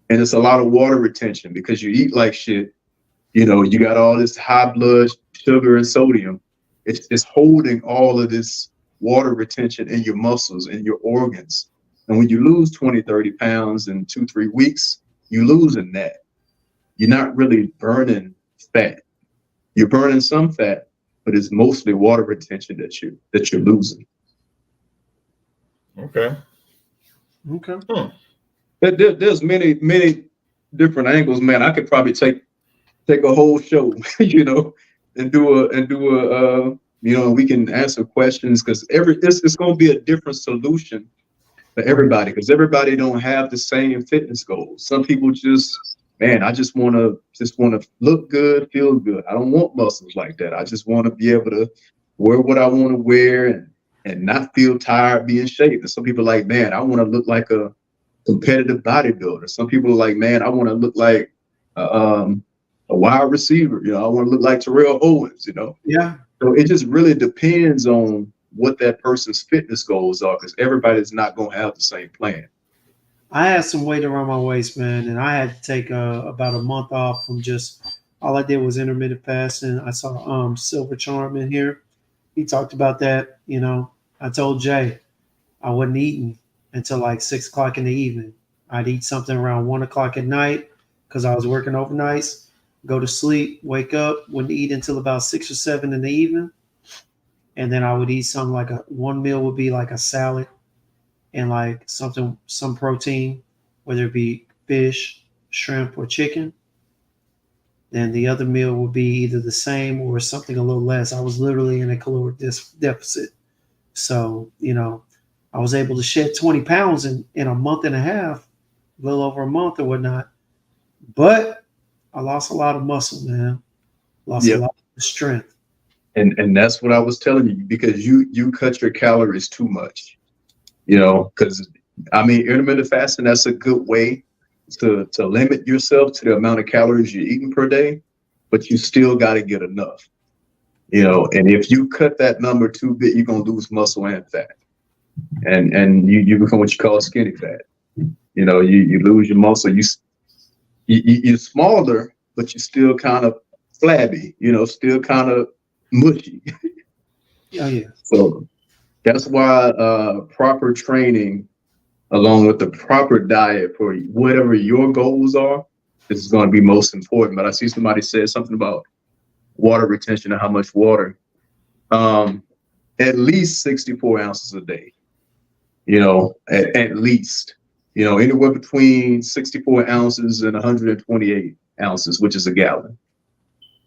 And it's a lot of water retention, because you eat like shit. You got all this high blood sugar and sodium. It's holding all of this water retention in your muscles and your organs. And when you lose 20, 30 pounds in 2-3 weeks, you're losing that. You're not really burning fat. You're burning some fat, but it's mostly water retention that you're losing. Okay. There's many different angles, man. I could probably take a whole show, and do a we can answer questions, because it's going to be a different solution for everybody, because everybody don't have the same fitness goals. Some people I just want to look good, feel good. I don't want muscles like that. I just want to be able to wear what I want to wear and not feel tired, be in shape. And some people are like, man, I want to look like a competitive bodybuilder. Some people are like, man, I want to look like a wide receiver. I want to look like Terrell Owens. Yeah. So it just really depends on what that person's fitness goals are, because everybody's not going to have the same plan. I had some weight around my waist, man, and I had to take about a month off from just, all I did was intermittent fasting. I saw Silver Charm in here. He talked about that. I told Jay I wasn't eating until like 6 o'clock in the evening. I'd eat something around 1 o'clock at night, because I was working overnights, go to sleep, wake up, wouldn't eat until about 6 or 7 in the evening. And then I would eat something like one meal would be like a salad and like some protein, whether it be fish, shrimp, or chicken. Then the other meal would be either the same or something a little less. I was literally in a caloric deficit. So, I was able to shed 20 pounds in a month and a half, a little over a month or whatnot. But I lost a lot of muscle, man. Lost a lot of strength. And that's what I was telling you, because you cut your calories too much, you know, because I mean, intermittent fasting, that's a good way to limit yourself to the amount of calories you're eating per day, but you still got to get enough, you know. And if you cut that number too big, you're gonna lose muscle and fat, and you become what you call skinny fat. You know, you lose your muscle. You're smaller, but you're still kind of flabby. You know, still kind of mushy. Oh yeah. So that's why proper training, along with the proper diet for whatever your goals are, is going to be most important. But I see somebody said something about water retention and how much water. At least 64 ounces a day. You know, at least. You know, anywhere between 64 ounces and 128 ounces, which is a gallon.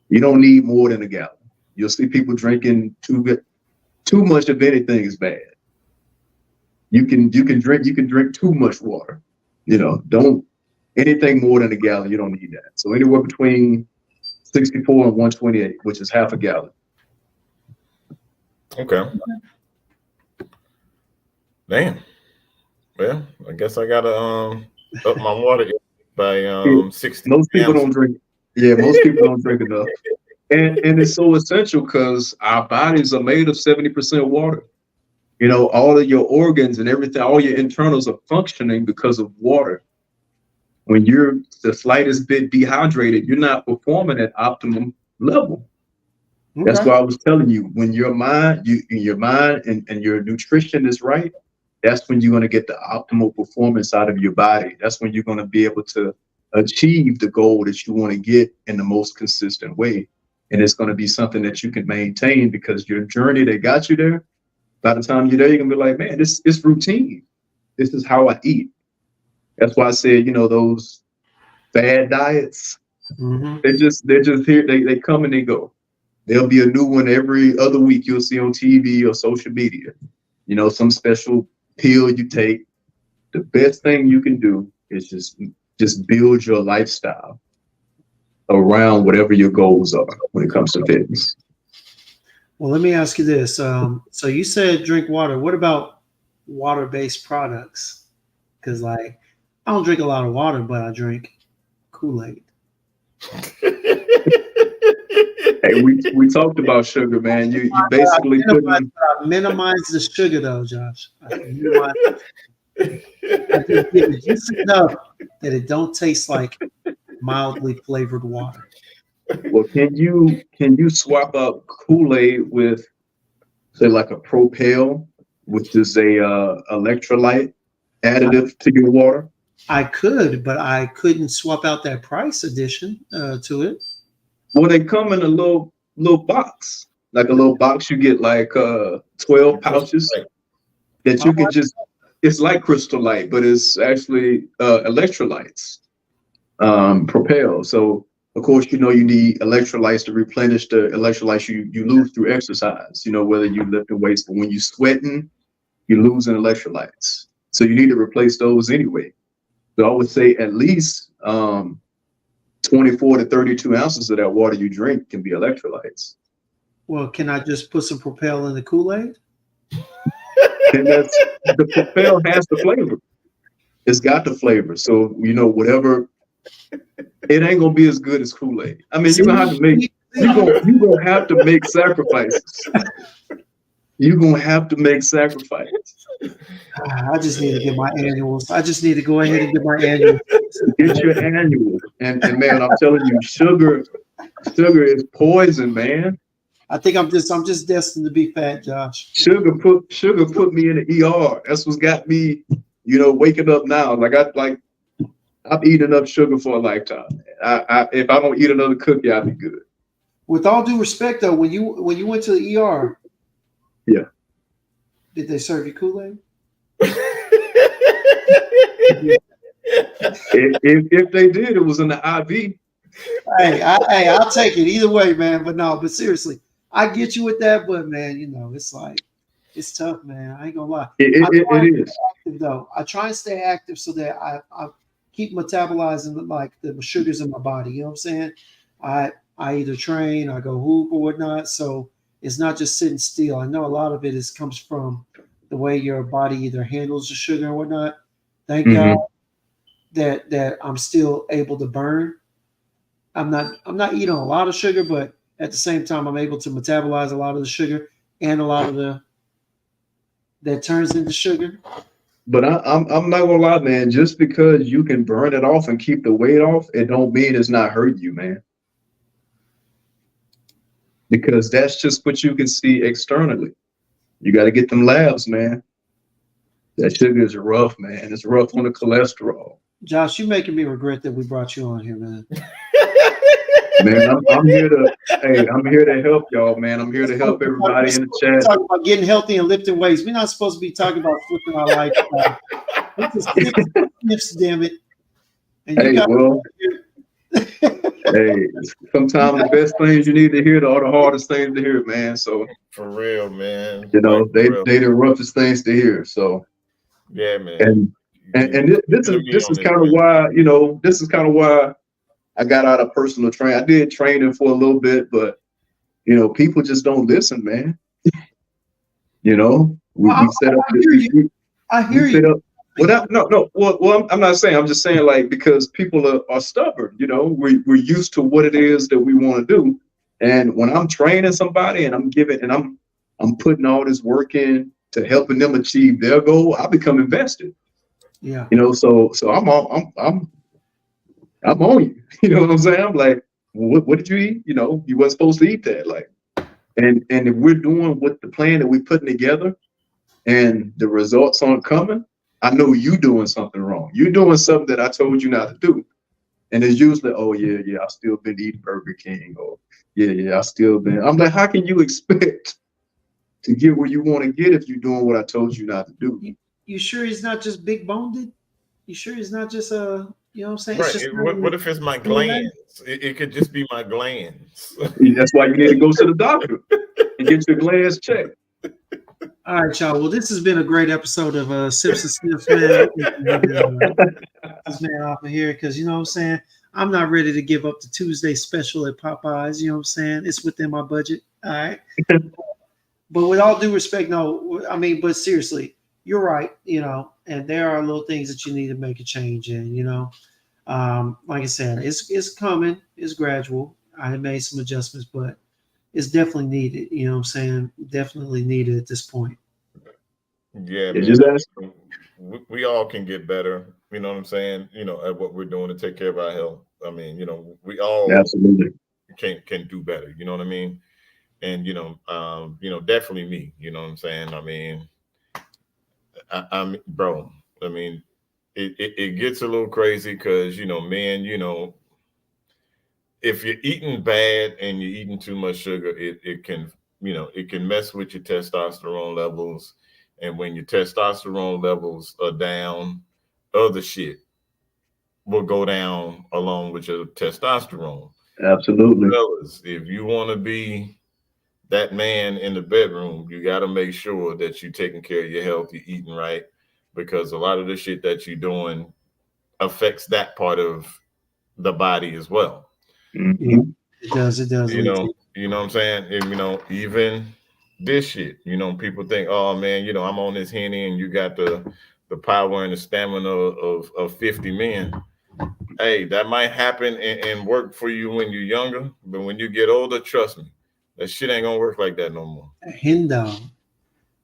You don't need more than a gallon. You'll see people drinking too much of anything is bad. You can drink too much water. You know, don't anything more than a gallon. You don't need that. So anywhere between 64 and 128, which is half a gallon. Okay. Damn. Well, I guess I gotta up my water by 60. Most people don't drink. Yeah, most people don't drink enough. And it's so essential because our bodies are made of 70% water. You know, all of your organs and everything, all your internals are functioning because of water. When you're the slightest bit dehydrated, you're not performing at optimum level. Okay. That's why I was telling you, when your mind, and your nutrition is right, that's when you're going to get the optimal performance out of your body. That's when you're going to be able to achieve the goal that you want to get in the most consistent way. And it's going to be something that you can maintain, because your journey that got you there, by the time you're there, you're going to be like, man, this is routine. This is how I eat. That's why I said, you know, those fad diets, they're just here. They come and they go. There'll be a new one every other week you'll see on TV or social media. You know, some special pill you take. The best thing you can do is just build your lifestyle around whatever your goals are when it comes to fitness. Well, let me ask you this. So you said drink water. What about water-based products? Because like, I don't drink a lot of water, but I drink Kool-Aid. Hey, we talked about sugar, man. You basically minimize the sugar, though, Josh. I just give it just enough that it don't taste like mildly flavored water. Well, can you swap out Kool-Aid with, say, like a Propel, which is a electrolyte additive to your water? I could, but I couldn't swap out that price addition to it. Well, they come in a little box, like a little box. You get like 12 pouches that you can just. It's like Crystal Light, but it's actually electrolytes. Propel. So of course, you know, you need electrolytes to replenish the electrolytes you lose through exercise. You know, whether you lifting weights, but when you're sweating, you're losing electrolytes. So you need to replace those anyway. So I would say at least 24 to 32 ounces of that water you drink can be electrolytes. Well, can I just put some Propel in the Kool-Aid? And that's the Propel has the flavor. It's got the flavor. So, you know, whatever, it ain't gonna be as good as Kool-Aid. I mean, you're gonna have to make sacrifices. You're gonna have to make sacrifices. I just need to get my annuals. I just need to go ahead and get my annuals. Get your annual. And man, I'm telling you, sugar is poison, man. I think I'm just destined to be fat, Josh. Sugar put me in the ER. That's what's got me, you know, waking up now. I've eaten enough sugar for a lifetime. If I don't eat another cookie, I'll be good. With all due respect, though, when you went to the ER, yeah, did they serve you Kool-Aid? If they did, it was in the IV. Hey, I'll take it either way, man. But seriously, I get you with that. But man, you know, it's like it's tough, man. I ain't gonna lie. It is. Active, though. I try and stay active so that I keep metabolizing like the sugars in my body. You know what I'm saying? I either train, I go hoop or whatnot. So it's not just sitting still. I know a lot of it comes from the way your body either handles the sugar and whatnot. Thank Mhm. God that I'm still able to burn. I'm not eating a lot of sugar, but at the same time, I'm able to metabolize a lot of the sugar and a lot of the that turns into sugar. But I'm not gonna lie, man. Just because you can burn it off and keep the weight off, it don't mean it's not hurting you, man. Because that's just what you can see externally. You got to get them labs, man. That sugar is rough, man. It's rough on the cholesterol. Josh, you're making me regret that we brought you on here, man. Man, I'm here to, hey, I'm here to help y'all, man. I'm here to help everybody in the chat. Talking about getting healthy and lifting weights. We're not supposed to be talking about flipping our life. This is sniffs, damn it. And you Hey, got well, hey, sometimes the best things you need to hear are the hardest things to hear, man. So For real, man. you know, Like, for real. they the roughest things to hear. So Yeah, man. and this is kind of why, you know, this is kind of why I got out of personal training. I did training for a little bit, but you know, people just don't listen, man. You know, we set up. I hear we set you. up. Well, no. Well, I'm not saying. I'm just saying, like, because people are stubborn. You know, we're used to what it is that we want to do, and when I'm training somebody and I'm putting all this work in to helping them achieve their goal, I become invested. Yeah. You know, so I'm on you. You know what I'm saying? I'm like, what did you eat? You know, you weren't supposed to eat that. Like, and if we're doing what the plan that we're putting together, and the results aren't coming, I know you doing something wrong. You're doing something that I told you not to do. And it's usually, oh yeah, I still been eating Burger King, or yeah, I still been. I'm like, how can you expect to get where you want to get if you're doing what I told you not to do? You sure he's not just big boned? You sure he's not just you know what I'm saying? Right. It's just What if it's my glands? It could just be my glands. That's why you need to go to the doctor and get your glands checked. All right, y'all. Well, this has been a great episode of Sips and Sniffs, man. This man off of here, because you know what I'm saying? I'm not ready to give up the Tuesday special at Popeyes. You know what I'm saying? It's within my budget. All right. But with all due respect, no, I mean, but seriously, you're right, you know, and there are little things that you need to make a change in, you know. Like I said, it's coming, it's gradual. I made some adjustments, but it's definitely needed, you know what I'm saying? Definitely needed at this point. Yeah, Yeah, man. just ask. We all can get better, you know what I'm saying? You know, at what we're doing to take care of our health. I mean, you know, we all Absolutely. can do better, you know what I mean? And definitely me, you know what I'm saying? I mean, I'm bro, I mean, it gets a little crazy because man, if you're eating bad and you're eating too much sugar, it can it can mess with your testosterone levels, and when your testosterone levels are down, other shit will go down along with your testosterone. Absolutely. Fellas, if you want to be that man in the bedroom, you got to make sure that you're taking care of your health, you're eating right, because a lot of the shit that you're doing affects that part of the body as well. Mm-hmm. It does. You know what I'm saying? And, even this shit, people think, oh man, I'm on this Henny and you got the power and the stamina of 50 men. Hey, that might happen and work for you when you're younger, but when you get older, trust me, that shit ain't gonna work like that no more. Hen dog.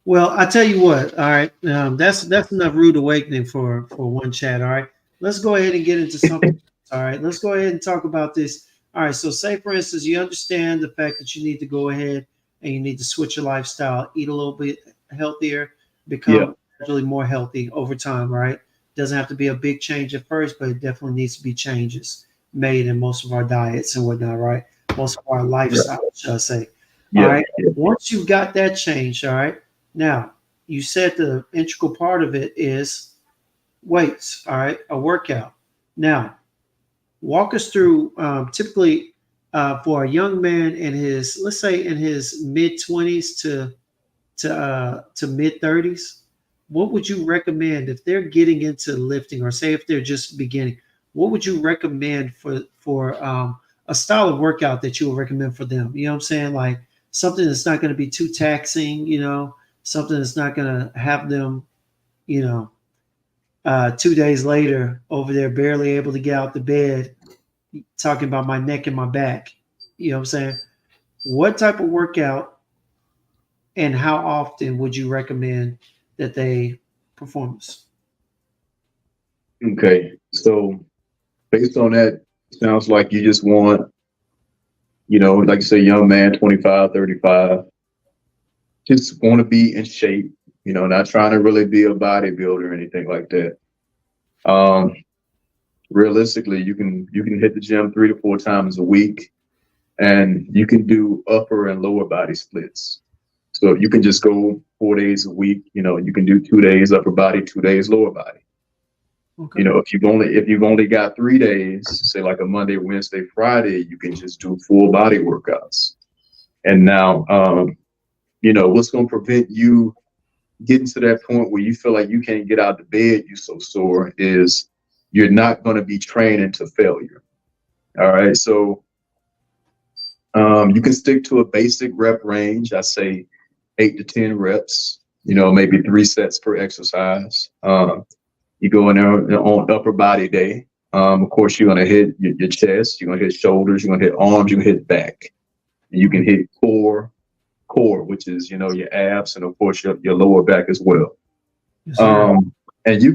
Well, I tell you what. All right, that's enough rude awakening for one chat. All right, let's go ahead and get into something. All right, let's go ahead and talk about this. All right, so say for instance, you understand the fact that you need to go ahead and you need to switch your lifestyle, eat a little bit healthier, become really more healthy over time. Right? Doesn't have to be a big change at first, but it definitely needs to be changes made in most of our diets and whatnot. Right? Most of our lifestyle, should I say? All right. Once you've got that change, all right. Now, you said the integral part of it is weights, all right, a workout. Now, walk us through typically for a young man in his, let's say in his mid 20s to mid 30s, what would you recommend if they're getting into lifting, or say if they're just beginning? What would you recommend for a style of workout that you would recommend for them? You know what I'm saying? Like, something that's not going to be too taxing, something that's not going to have them, 2 days later over there barely able to get out the bed, talking about my neck and my back. You know what I'm saying? What type of workout and how often would you recommend that they perform this? Okay, so based on that, sounds like you just want, like you say, young man, 25, 35, just want to be in shape, not trying to really be a bodybuilder or anything like that. Realistically, you can hit the gym 3 to 4 times a week, and you can do upper and lower body splits. So you can just go 4 days a week. You can do 2 days upper body, 2 days lower body. Okay. If you've only got 3 days, say like a Monday, Wednesday, Friday, you can just do full body workouts. And now, what's going to prevent you getting to that point where you feel like you can't get out of bed, you so sore, is you're not going to be training to failure. All right. So you can stick to a basic rep range. I say 8 to 10 reps, maybe 3 sets per exercise. You go in there on upper body day. Of course, you're going to hit your chest, you're going to hit shoulders, you're going to hit arms, you're going to hit back. And you can hit core, which is, your abs, and of course your lower back as well. Yes, sir. And you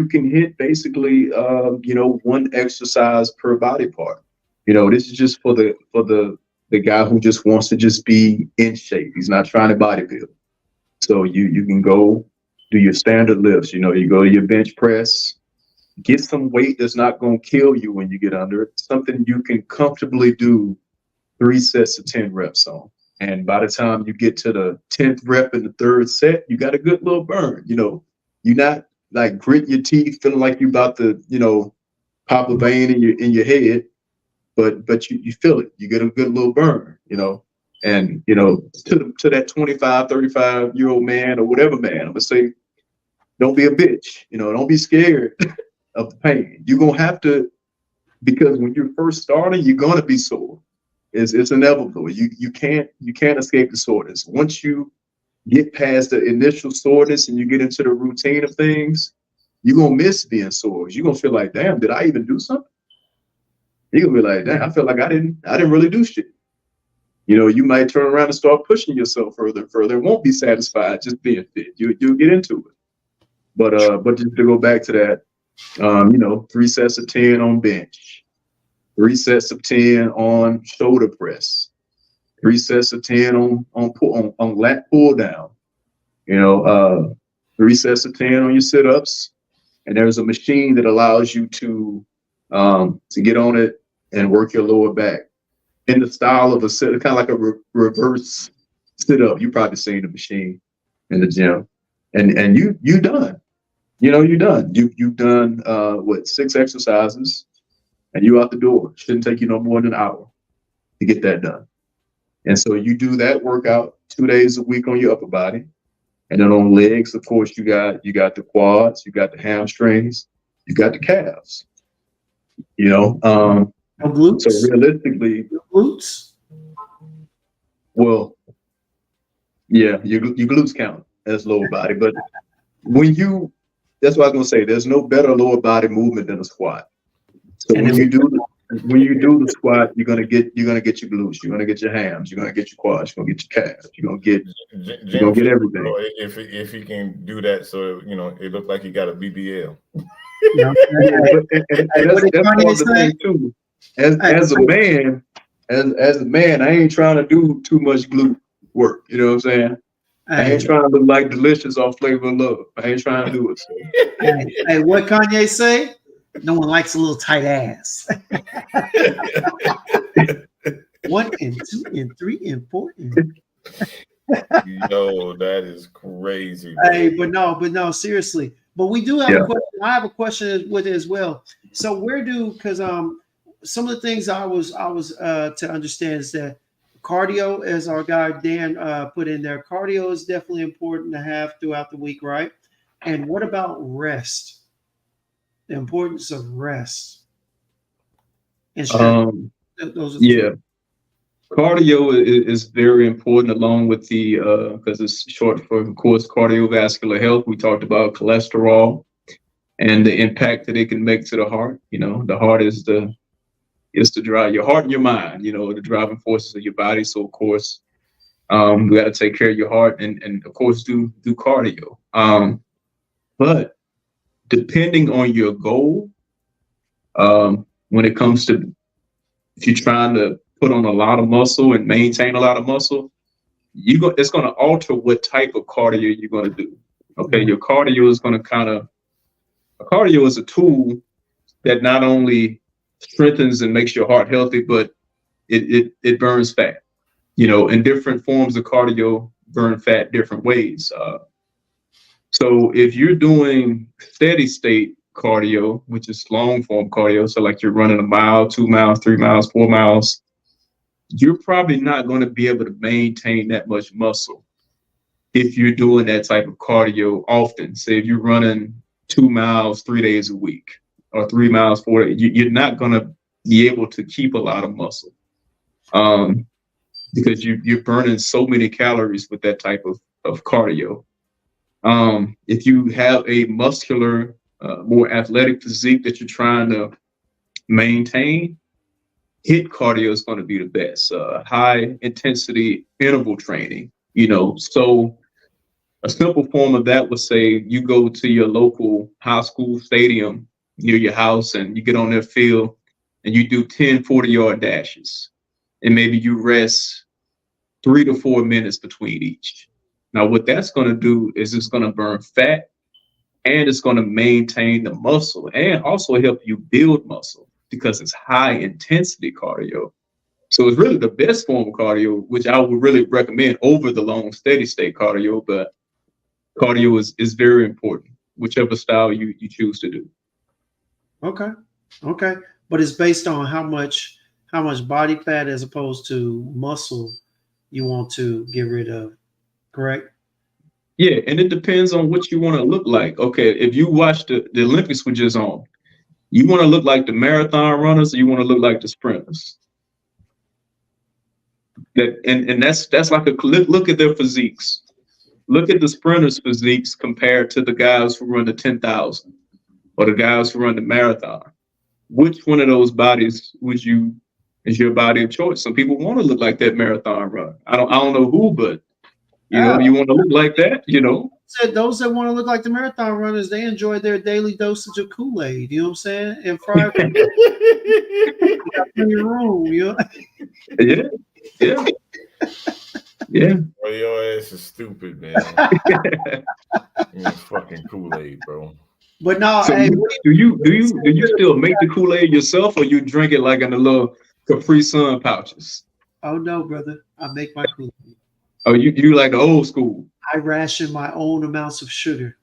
can hit basically, one exercise per body part. This is just for the guy who just wants to just be in shape. He's not trying to bodybuild. So you can go do your standard lifts. You go to your bench press, get some weight that's not going to kill you when you get under it. Something you can comfortably do 3 sets of 10 reps on. And by the time you get to the 10th rep in the 3rd set, you got a good little burn. You're not like gritting your teeth, feeling like you're about to, pop a vein in your head, but you feel it. You get a good little burn, and to that 25, 35-year-old man or whatever man, I'm gonna say, don't be a bitch. Don't be scared of the pain. You're gonna have to, because when you're first starting, you're gonna be sore. It's inevitable. You can't escape the soreness. Once you get past the initial soreness and you get into the routine of things, you're gonna miss being sore. You're gonna feel like, damn, did I even do something? You're gonna be like, damn, I feel like I didn't really do shit. You might turn around and start pushing yourself further and further. Won't be satisfied just being fit. You'll get into it. But just to go back to that, 3 sets of 10 on bench, 3 sets of 10 on shoulder press, 3 sets of 10 on lat pull down, 3 sets of 10 on your sit-ups. And there's a machine that allows you to get on it and work your lower back in the style of a sit, kind of like a reverse sit-up. You probably seen the machine in the gym, and you done. You're done. You've done 6 exercises, and you out the door. Shouldn't take you no more than an hour to get that done. And so you do that workout 2 days a week on your upper body. And then on legs, of course, you got the quads, you got the hamstrings, you got the calves. No glutes? So realistically, No glutes? well, yeah, your glutes count as lower body. But that's what I was gonna say, there's no better lower body movement than a squat. So when you do the squat, you're gonna get your glutes, you're gonna get your hams, you're gonna get your quads, you're gonna get your calves, you're gonna get everything. If he can do that, so it looked like he got a BBL. Yeah. And that's part of the thing too. As a man, I ain't trying to do too much glute work. You know what I'm saying? I ain't trying to look like Delicious off Flavor of Love. I ain't trying to do it. So. Hey, what Kanye say? No one likes a little tight ass. 1 and 2 and 3 and 4 and Yo, that is crazy. Hey, but no, seriously. But we do have a question. I have a question with it as well. So because some of the things I was to understand is that cardio, as our guy Dan put in there, cardio is definitely important to have throughout the week, right? And what about rest? The importance of rest. And Yeah. Cardio is very important, along with the because it's short for, of course, cardiovascular health. We talked about cholesterol and the impact that it can make to the heart. You know, the heart is the drive, your heart and your mind. You know, the driving forces of your body. So of course, we got to take care of your heart and of course do cardio. But depending on your goal, when it comes to if you're trying to put on a lot of muscle and maintain a lot of muscle, it's going to alter what type of cardio you're going to do. Okay, your cardio is going to cardio is a tool that not only strengthens and makes your heart healthy, but it burns fat. You know, and different forms of cardio burn fat different ways. So if you're doing steady state cardio, which is long form cardio, so like you're running a mile, 2 miles, 3 miles, 4 miles, you're probably not going to be able to maintain that much muscle if you're doing that type of cardio often. Say if you're running 2 miles 3 days a week or 3 miles 4 days, you're not going to be able to keep a lot of muscle because you're burning so many calories with that type of cardio. If you have a muscular, more athletic physique that you're trying to maintain, HIIT cardio is going to be the best. High intensity interval training, you know. So a simple form of that would say you go to your local high school stadium near your house and you get on their field and you do 10 40-yard dashes. And maybe you rest 3 to 4 minutes between each. Now, what that's going to do is it's going to burn fat and it's going to maintain the muscle and also help you build muscle because it's high intensity cardio. So it's really the best form of cardio, which I would really recommend over the long steady state cardio. But cardio is very important, whichever style you choose to do. Okay. But it's based on how much body fat as opposed to muscle you want to get rid of, correct? Yeah, and it depends on what you want to look like. Okay, if you watch the Olympics we're just on, you want to look like the marathon runners or you want to look like the sprinters? That's like look at their physiques. Look at the sprinters' physiques compared to the guys who run the 10,000 or the guys who run the marathon. Which one of those bodies is your body of choice? Some people want to look like that marathon runner. I don't know who, but you know, you want to look like that, you know. Said those that want to look like the marathon runners, they enjoy their daily dosage of Kool-Aid. You know what I'm saying? And fried in your room. You know? Yeah. Well, your ass is stupid, man. It's fucking Kool-Aid, bro. But no, so hey, do you still make the Kool-Aid yourself, or you drink it like in the little Capri Sun pouches? Oh no, brother, I make my Kool-Aid. Oh, you like the old school? I ration my own amounts of sugar.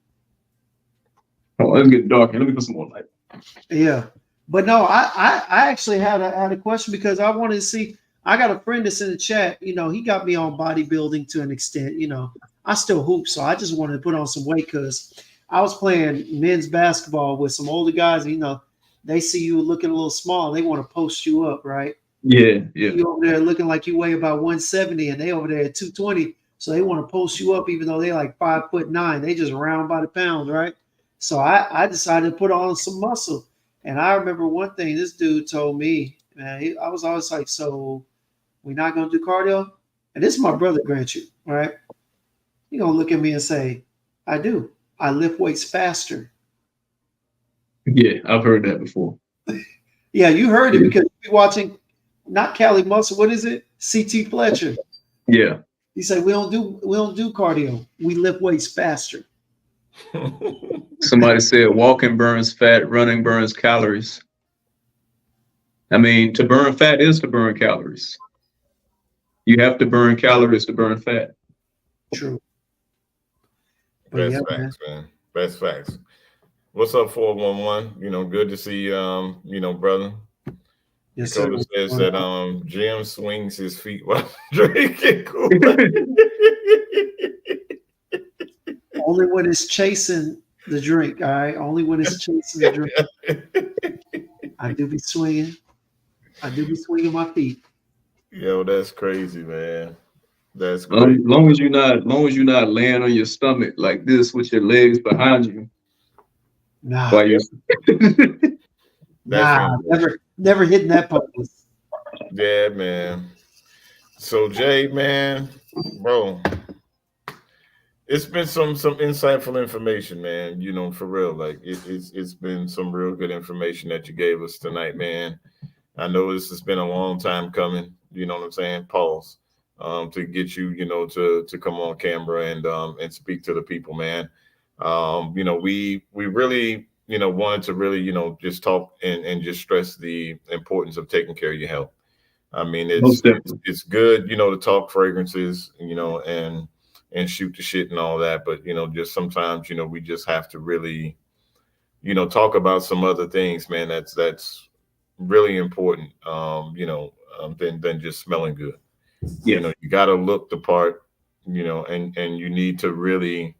Oh, let's get dark here. Let me put some more light. Yeah, but no, I actually had a question because I wanted to see. I got a friend that's in the chat. You know, he got me on bodybuilding to an extent. You know, I still hoop, so I just wanted to put on some weight because I was playing men's basketball with some older guys. You know, they see you looking a little small, they want to post you up, right? Yeah. You over there looking like you weigh about 170, and they over there at 220. So they want to post you up, even though they like 5'9". They just round by the pound, right? So I decided to put on some muscle. And I remember one thing this dude told me, man, I was always like, so we're not going to do cardio? And this is my brother, grant you, right? He going to look at me and say, I do. I lift weights faster. Yeah, I've heard that before. Yeah, you heard it because you're watching, not Cali Muscle. What is it? CT Fletcher. Yeah. He said, we don't do cardio. We lift weights faster. Somebody said walking burns fat, running burns calories. I mean, to burn fat is to burn calories. You have to burn calories to burn fat. True. Best facts, man. Best facts. What's up, 411? You know, good to see you know, brother. Yes, Dakota sir. says that Jim swings his feet while drinking Kool-Aid. Only when it's chasing the drink, all right? Only when it's chasing the drink. I do be swinging my feet. Yo, that's crazy, man. That's Long, crazy. long as you're not laying on your stomach like this with your legs behind you Nah, while you. nah, Definitely. never hitting that pose. Yeah, man. So Jay, man, bro, it's been some insightful information, man. You know, for real. Like it's been some real good information that you gave us tonight, man. I know this has been a long time coming. You know what I'm saying? Pause. To get you, to come on camera and speak to the people, man. We really, wanted to really, just talk and just stress the importance of taking care of your health. I mean, Most it's definitely. it's good, to talk fragrances, and shoot the shit and all that, but just sometimes, we just have to really, talk about some other things, man. That's really important. Than just smelling good. Yeah, You got to look the part, and you need to really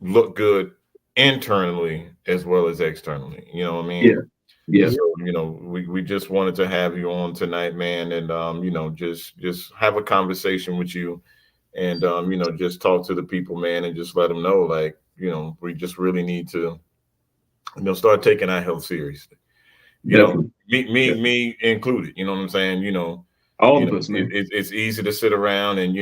look good internally as well as externally. You know what I yeah, mean? yeah. Yeah. So, we just wanted to have you on tonight, man, and just have a conversation with you, and just talk to the people, man, and just let them know, like, we just really need to, start taking our health seriously. Definitely. Definitely. Me included. You know what I'm saying? All of us, man. It's easy to sit around and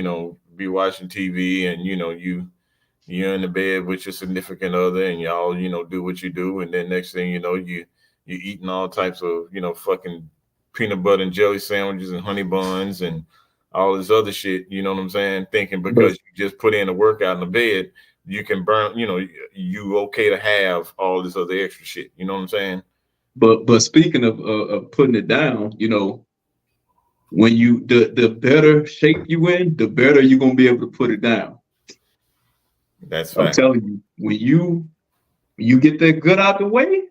be watching TV, and you're in the bed with your significant other, and y'all do what you do, and then next thing you know, you're eating all types of fucking peanut butter and jelly sandwiches and honey buns and all this other shit. You know what I'm saying? Thinking But because you just put in a workout in the bed, you can burn. You okay to have all this other extra shit. You know what I'm saying? but speaking of putting it down, when you the better shape you in, the better you're gonna be able to put it down. That's I'm fact. telling you, when you get that good out the way,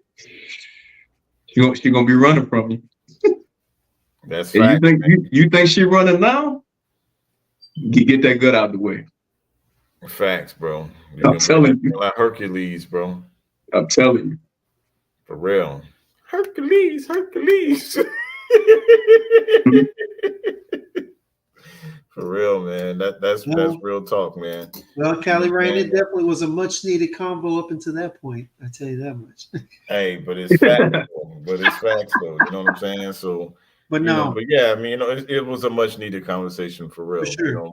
she gonna be running from you. That's And you fact. think you think she running now? Get that good out the way. Facts, bro. You're I'm gonna be like, telling you. like Hercules, bro. I'm telling you. For real. Hercules, Hercules. Mhm. For real, man. That's Well, real talk, man. well, You know Callie what I'm Rain, it saying? definitely was a much needed combo up until that point. I tell you that much. Hey, but it's facts, though. But it's facts, though. You know what I'm saying? So, But no, but yeah, I mean, it was a much needed conversation for for real. sure.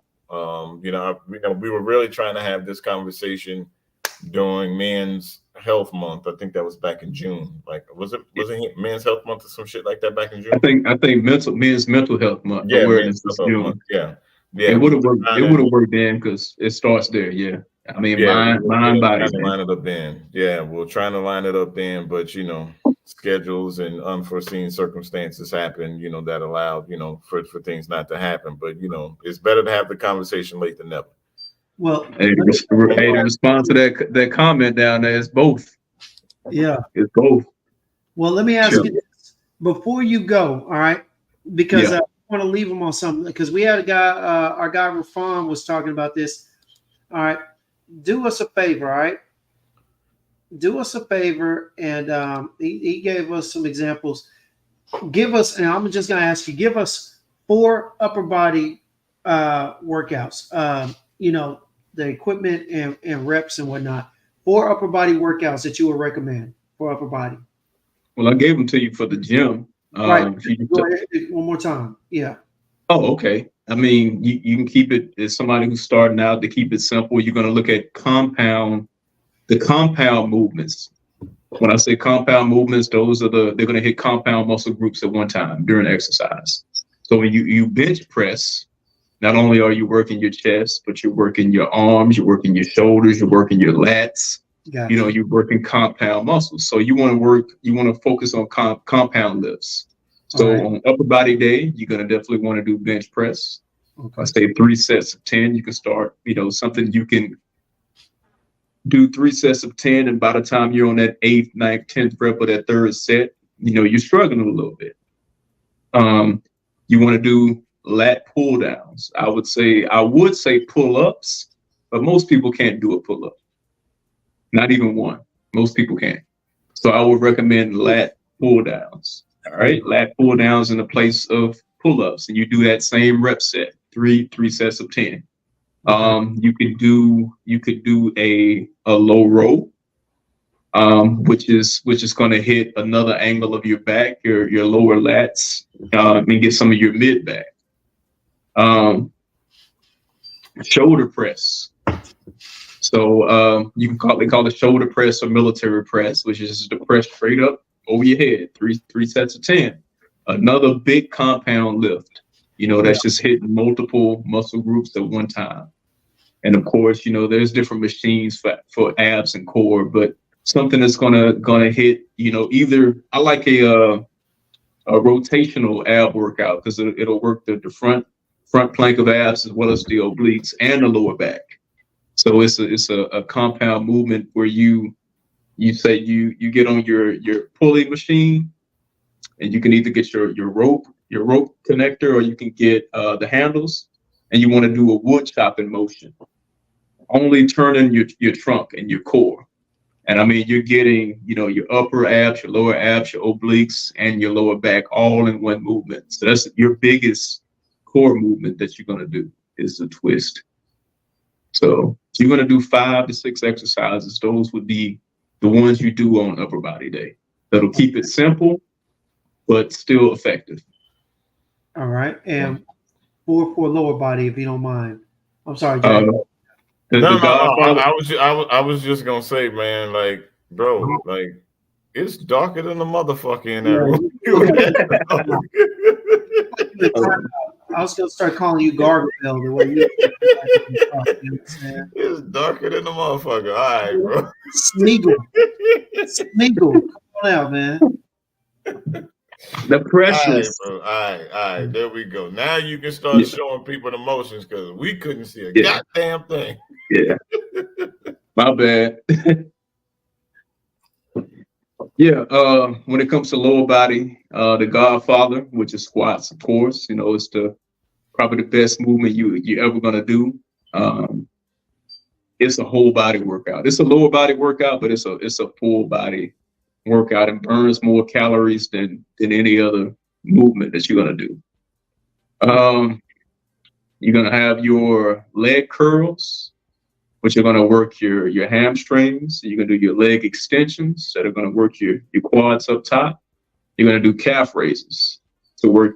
We were really trying to have this conversation during Men's Health Month. I think that was back in June. Like, was it Men's Health Month or some shit like that back in I June? think I think men's mental health month Yeah, Men's awareness is Health Month. June. Yeah, yeah. It We would have were worked. trying It to, would have worked then because it starts there. Yeah. I mean, yeah, we mind, were body, trying to man. line it up then. Yeah, we are trying to line it up then, but schedules and unforeseen circumstances happen. That allowed for things not to happen. But it's better to have the conversation late than never. Well, Hey, let me, let me to ask respond to you, that comment down there, it's both. yeah. It's both. Well, let me ask Sure. you this before you go, all right? Because Yeah. I want to leave them on something. Because we had a guy, our guy Rafan was talking about this. All right, do us a favor, all right? Do us a favor, and he gave us some examples. Give us, and I'm just going to ask you, give us 4 upper body workouts. The equipment and reps and whatnot. 4 upper body workouts that you would recommend for upper body. Well, I gave them to you for the gym. Right. If you Go ahead one more time. Yeah. Oh, okay. I mean, you can keep it as somebody who's starting out to keep it simple. You're going to look at the compound movements. When I say compound movements, they're going to hit compound muscle groups at one time during exercise. So when you bench press, not only are you working your chest, but you're working your arms, you're working your shoulders, you're working your lats. Gotcha. You're working compound muscles. So you want to focus on compound lifts. So All right. on upper body day, you're going to definitely want to do bench press. Okay. I say 3 sets of 10. You can start, something you can do 3 sets of 10. And by the time you're on that 8th, 9th, 10th rep of that third set, you're struggling a little bit. You want to do lat pull downs. I would say pull ups, but most people can't do a pull up. Not even one. Most people can't. So I would recommend lat pull downs. All right. Lat pull downs in the place of pull-ups, and you do that same rep set, three sets of 10. You could do a low row, which is going to hit another angle of your back, your lower lats, and get some of your mid back. Shoulder press. So they call it shoulder press or military press, which is just the press straight up over your head, three sets of 10. Another big compound lift. That's just hitting multiple muscle groups at one time. And of course, there's different machines for abs and core, but something that's gonna hit, either I like a rotational ab workout because it'll work the front plank of abs as well as the obliques and the lower back. So it's a compound movement where you say you get on your pulley machine, and you can either get your rope connector, or you can get the handles, and you want to do a wood chopping motion, only turning your trunk and your core. And I mean, you're getting, your upper abs, your lower abs, your obliques, and your lower back all in one movement. So that's your biggest core movement that you're going to do is the twist. So you're going to do 5 to 6 exercises. Those would be the ones you do on upper body day. That'll keep it simple, but still effective. All right. And for lower body, if you don't mind. I'm sorry, Jay. I was just gonna say, man, like, bro, like, it's darker than the motherfucker in there. I was gonna start calling you Gargoyle the way you. It's darker than the motherfucker. All right, bro. Smeagol, come on out, man. The precious. All right, there we go. Now you can start showing people the motions because we couldn't see a goddamn thing. Yeah. My bad. When it comes to lower body, the Godfather, which is squats, of course, it's probably the best movement you're ever gonna do. It's a whole body workout. It's a lower body workout, but it's a full body workout and burns more calories than any other movement that you're gonna do. You're gonna have your leg curls, which are gonna work your hamstrings. You're gonna do your leg extensions that are gonna work your quads up top. You're gonna do calf raises to work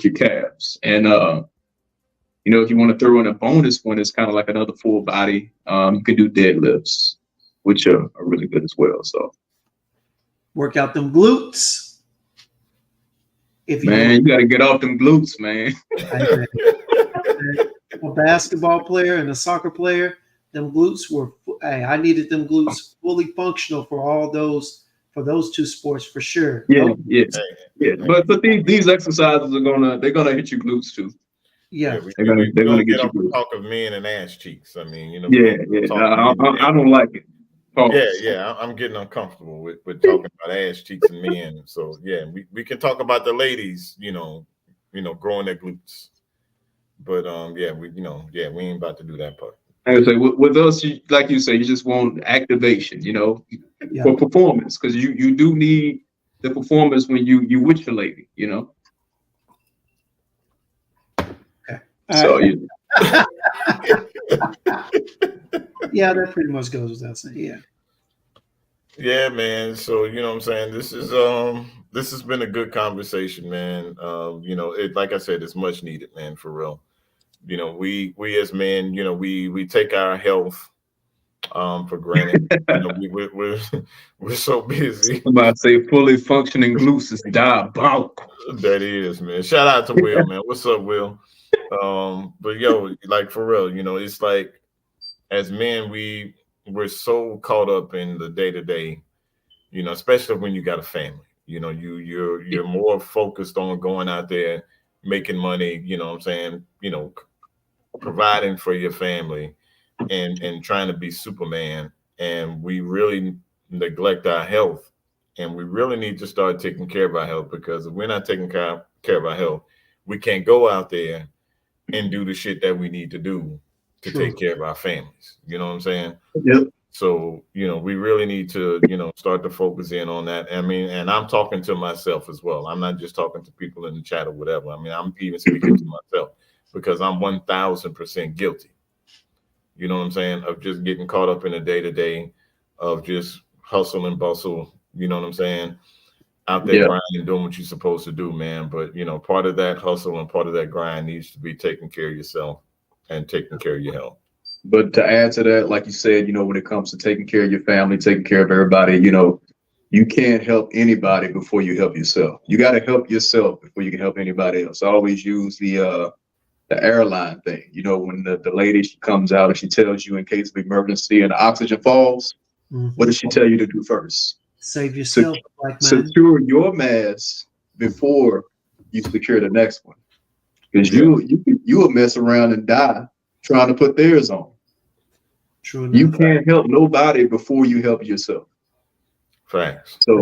your calves. And if you want to throw in a bonus one, it's kind of like another full body. You can do deadlifts, which are really good as well. So work out them glutes. You got to get off them glutes, man. A basketball player and a soccer player, them glutes were. Hey, I needed them glutes fully functional for those two sports for sure. Yeah. But these exercises they're gonna hit your glutes too. Yeah, they're gonna get you glutes. Talk of men and ass cheeks. I mean, I don't like it. I'm getting uncomfortable with talking about ass cheeks and men. So we can talk about the ladies, growing their glutes. But we ain't about to do that part. I would say with us, like you say, you just want activation, for performance, because you do need the performance when you with your lady, Okay. So yeah, that pretty much goes without saying. Yeah. Yeah, man. So what I'm saying, this has been a good conversation, man. Like I said, it's much needed, man, for real. We as men, we take our health for granted. We're so busy. I'm about to say fully functioning glutes is diabolical. That is, man. Shout out to Will, man. What's up, Will? But like for real, it's like as men, we're so caught up in the day-to-day, especially when you got a family. You're more focused on going out there, making money, providing for your family and trying to be Superman. And we really neglect our health. And we really need to start taking care of our health, because if we're not taking care of our health, we can't go out there and do the shit that we need to do to take care of our families. You know what I'm saying? Yep. So, we really need to, start to focus in on that. I mean, and I'm talking to myself as well. I'm not just talking to people in the chat or whatever. I mean, I'm even speaking to myself because I'm 1000% guilty. You know what I'm saying? Of just getting caught up in the day to day of just hustle and bustle. You know what I'm saying? Out there grinding, doing what you're supposed to do, man. But, part of that hustle and part of that grind needs to be taking care of yourself and taking care of your health. But to add to that, like you said, when it comes to taking care of your family, taking care of everybody, you can't help anybody before you help yourself. You got to help yourself before you can help anybody else. I always use the airline thing. When the lady, she comes out and she tells you in case of emergency and the oxygen falls, what does she tell you to do first? Save yourself. Secure your mask before you secure the next one. Because you will mess around and die trying to put theirs on. True enough. You can't help nobody before you help yourself. Facts. So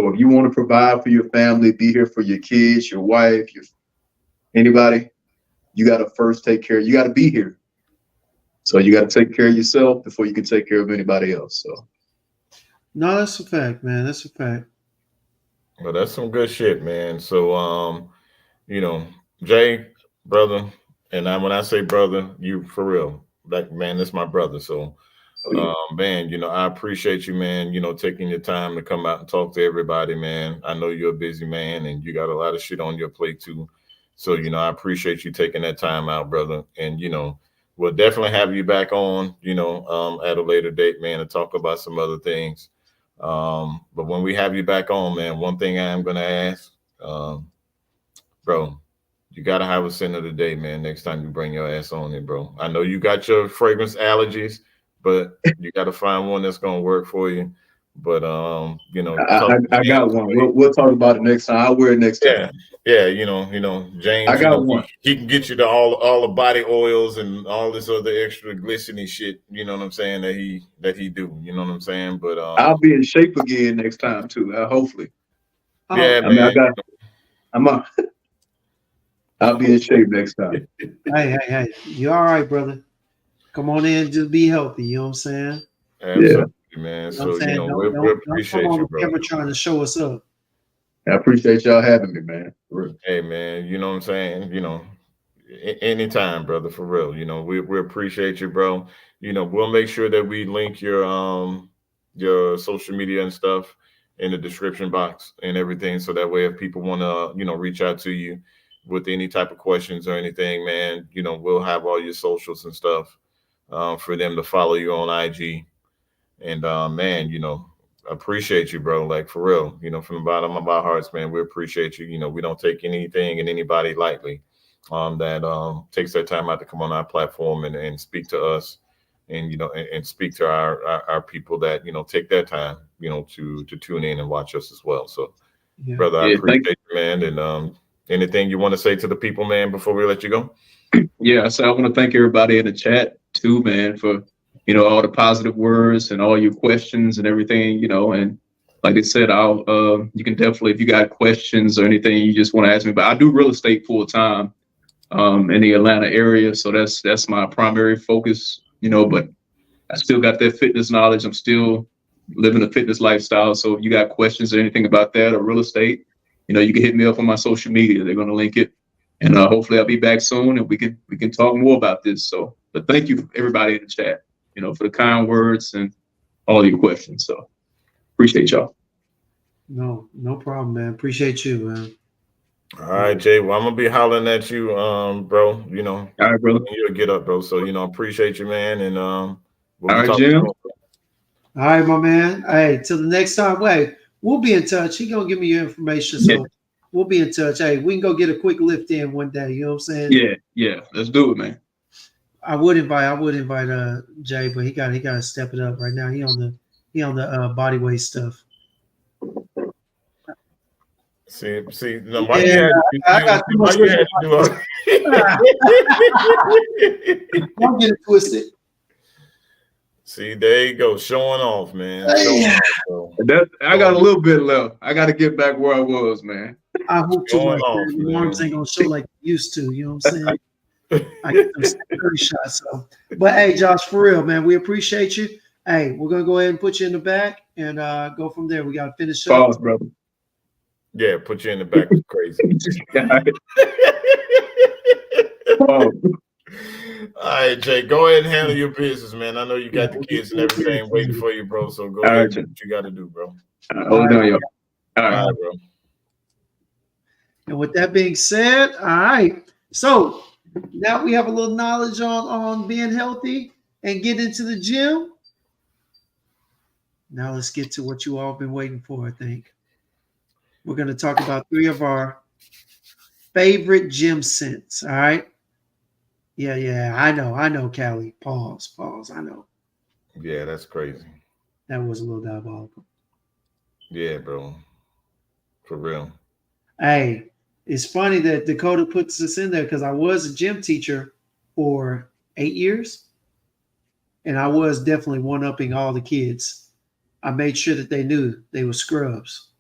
if you want to provide for your family, be here for your kids, your wife, anybody, you got to first take care. You got to be here. So you got to take care of yourself before you can take care of anybody else. So. No, that's a fact, man. That's a fact. Well, that's some good shit, man. So, Jay, brother, and when I say brother, you for real, like, man, that's my brother. So, man, I appreciate you, man, taking your time to come out and talk to everybody, man. I know you're a busy man and you got a lot of shit on your plate too. So, I appreciate you taking that time out, brother. And, we'll definitely have you back on, at a later date, man, to talk about some other things. But when we have you back on, man, one thing I am going to ask, bro, you got to have a scent of the day, man, next time you bring your ass on it, bro. I know you got your fragrance allergies, but you got to find one that's going to work for you. But, I got one. We'll talk about it next time. I'll wear it next time. Yeah. James, I got one. He can get you to all the body oils and all this other extra glistening shit. You know what I'm saying? That he do. You know what I'm saying? But I'll be in shape again next time too. Hopefully. Yeah, man. I'll be in shape next time. Hey, you all right, brother? Come on in, just be healthy. You know what I'm saying? Absolutely, man. You know what I'm saying? We appreciate you, bro. Never trying to show us up. I appreciate y'all having me, man. Hey, man, you know what I'm saying? Anytime, brother, for real. We appreciate you, bro. We'll make sure that we link your social media and stuff in the description box and everything. So that way, if people want to, reach out to you with any type of questions or anything, man, we'll have all your socials and stuff for them to follow you on IG. And man, appreciate you, bro. Like, for real, from the bottom of our hearts, man, we appreciate you. We don't take anything and anybody lightly that takes their time out to come on our platform and speak to us and, and speak to our people that, take their time, to tune in and watch us as well. So, brother, I appreciate you, man. And anything you want to say to the people, man, before we let you go? Yeah, so I want to thank everybody in the chat too, man, for all the positive words and all your questions and everything, and like I said, you can definitely, if you got questions or anything you just want to ask me, but I do real estate full time in the Atlanta area. So that's my primary focus, but I still got that fitness knowledge. I'm still living a fitness lifestyle. So if you got questions or anything about that or real estate, you can hit me up on my social media. They're going to link it. And hopefully I'll be back soon and we can talk more about this. So, but thank you everybody in the chat, for the kind words and all your questions. So appreciate y'all. No problem, man. Appreciate you, man. All right, Jay. Well, I'm gonna be hollering at you, bro. All right, brother. You'll get up, bro. So appreciate you, man. And all right, Jim. All right, my man. Hey, till the next time. Wait, we'll be in touch. He gonna give me your information, so we'll be in touch. Hey, we can go get a quick lift in one day. You know what I'm saying? Yeah. Let's do it, man. I would invite Jay, but he got to step it up right now. He on the body weight stuff. See. No, why you had to do all. Don't get it twisted. See, there you go, showing off, man. I got a little bit left. I got to get back where I was, man. I hope too much. Your arms ain't gonna show like you used to. You know what I'm saying? I get those 30 shots. So, but hey, Josh, for real, man, we appreciate you. Hey, we're gonna go ahead and put you in the back and go from there. We gotta finish up. Pause, brother. Yeah, put you in the back. Crazy. Pause. All right, Jay, go ahead and handle your business, man. I know you got the kids and everything waiting for you, bro. So go All ahead right, and do Jay. what you got to do, bro. Hold on, y'all. All right. All right, bro. And with that being said, all right. So now we have a little knowledge on being healthy and get into the gym. Now let's get to what you all been waiting for, I think. We're going to talk about 3 of our favorite gym scents. All right. Yeah. I know, Callie. Pause. I know. Yeah, that's crazy. That was a little diabolical. Yeah, bro. For real. Hey, it's funny that Dakota puts this in there because I was a gym teacher for 8 years. And I was definitely one-upping all the kids. I made sure that they knew they were scrubs.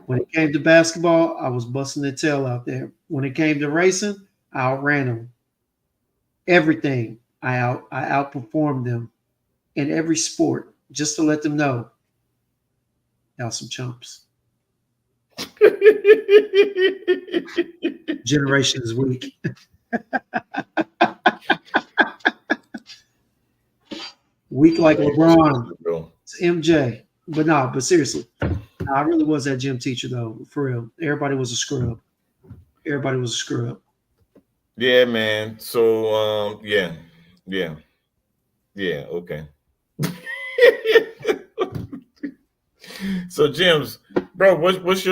When it came to basketball, I was busting their tail out there. When it came to racing, I outran them. Everything, I outperformed them in every sport, just to let them know y'all some chumps. Generation is weak. Weak like LeBron. It's MJ. But seriously. I really was that gym teacher though, for real. Everybody was a scrub. Yeah, man. So yeah, okay. So James, bro, what's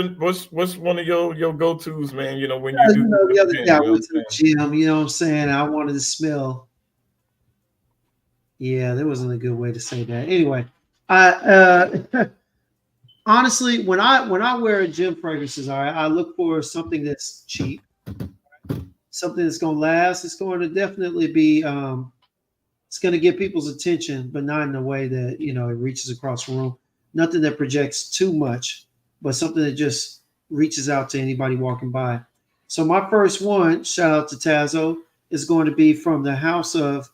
one of your go-tos, man? You know, when you do the other day I gym, went to the gym, you know what I'm saying? I wanted to smell. Yeah, there wasn't a good way to say that. Anyway, I honestly, when I wear gym fragrances, I look for something that's cheap, something that's gonna last. It's going to definitely be it's going to get people's attention, but not in a way that it reaches across the room. Nothing that projects too much, but something that just reaches out to anybody walking by. So my first one, shout out to Tazo, is going to be from the house of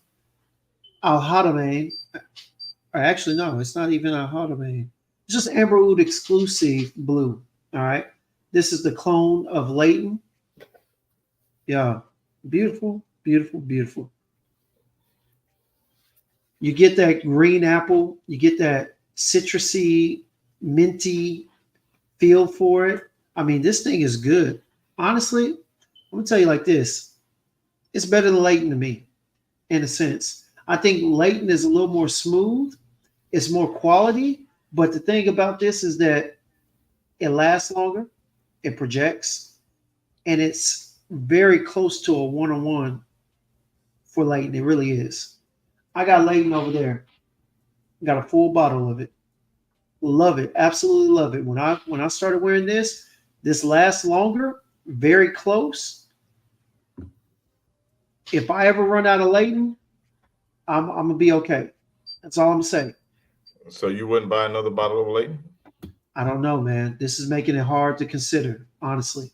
Al Hadamane. Or actually, no, it's not even Al Hadamane. It's just Amber Oud exclusive blue. All right. This is the clone of Leighton. Yeah. Beautiful. You get that green apple. You get that citrusy, minty feel for it. I mean, this thing is good. Honestly, I'm going to tell you like this. It's better than Leighton to me, in a sense. I think Leighton is a little more smooth. It's more quality. But the thing about this is that it lasts longer. It projects. And it's very close to a one-on-one for Leighton. It really is. I got Leighton over there. Got a full bottle of it. Love it. Absolutely love it. When I started wearing this lasts longer. Very close. If I ever run out of Leighton, I'm gonna be okay. That's all I'm gonna say. So you wouldn't buy another bottle of Leighton? I don't know, man. This is making it hard to consider, honestly.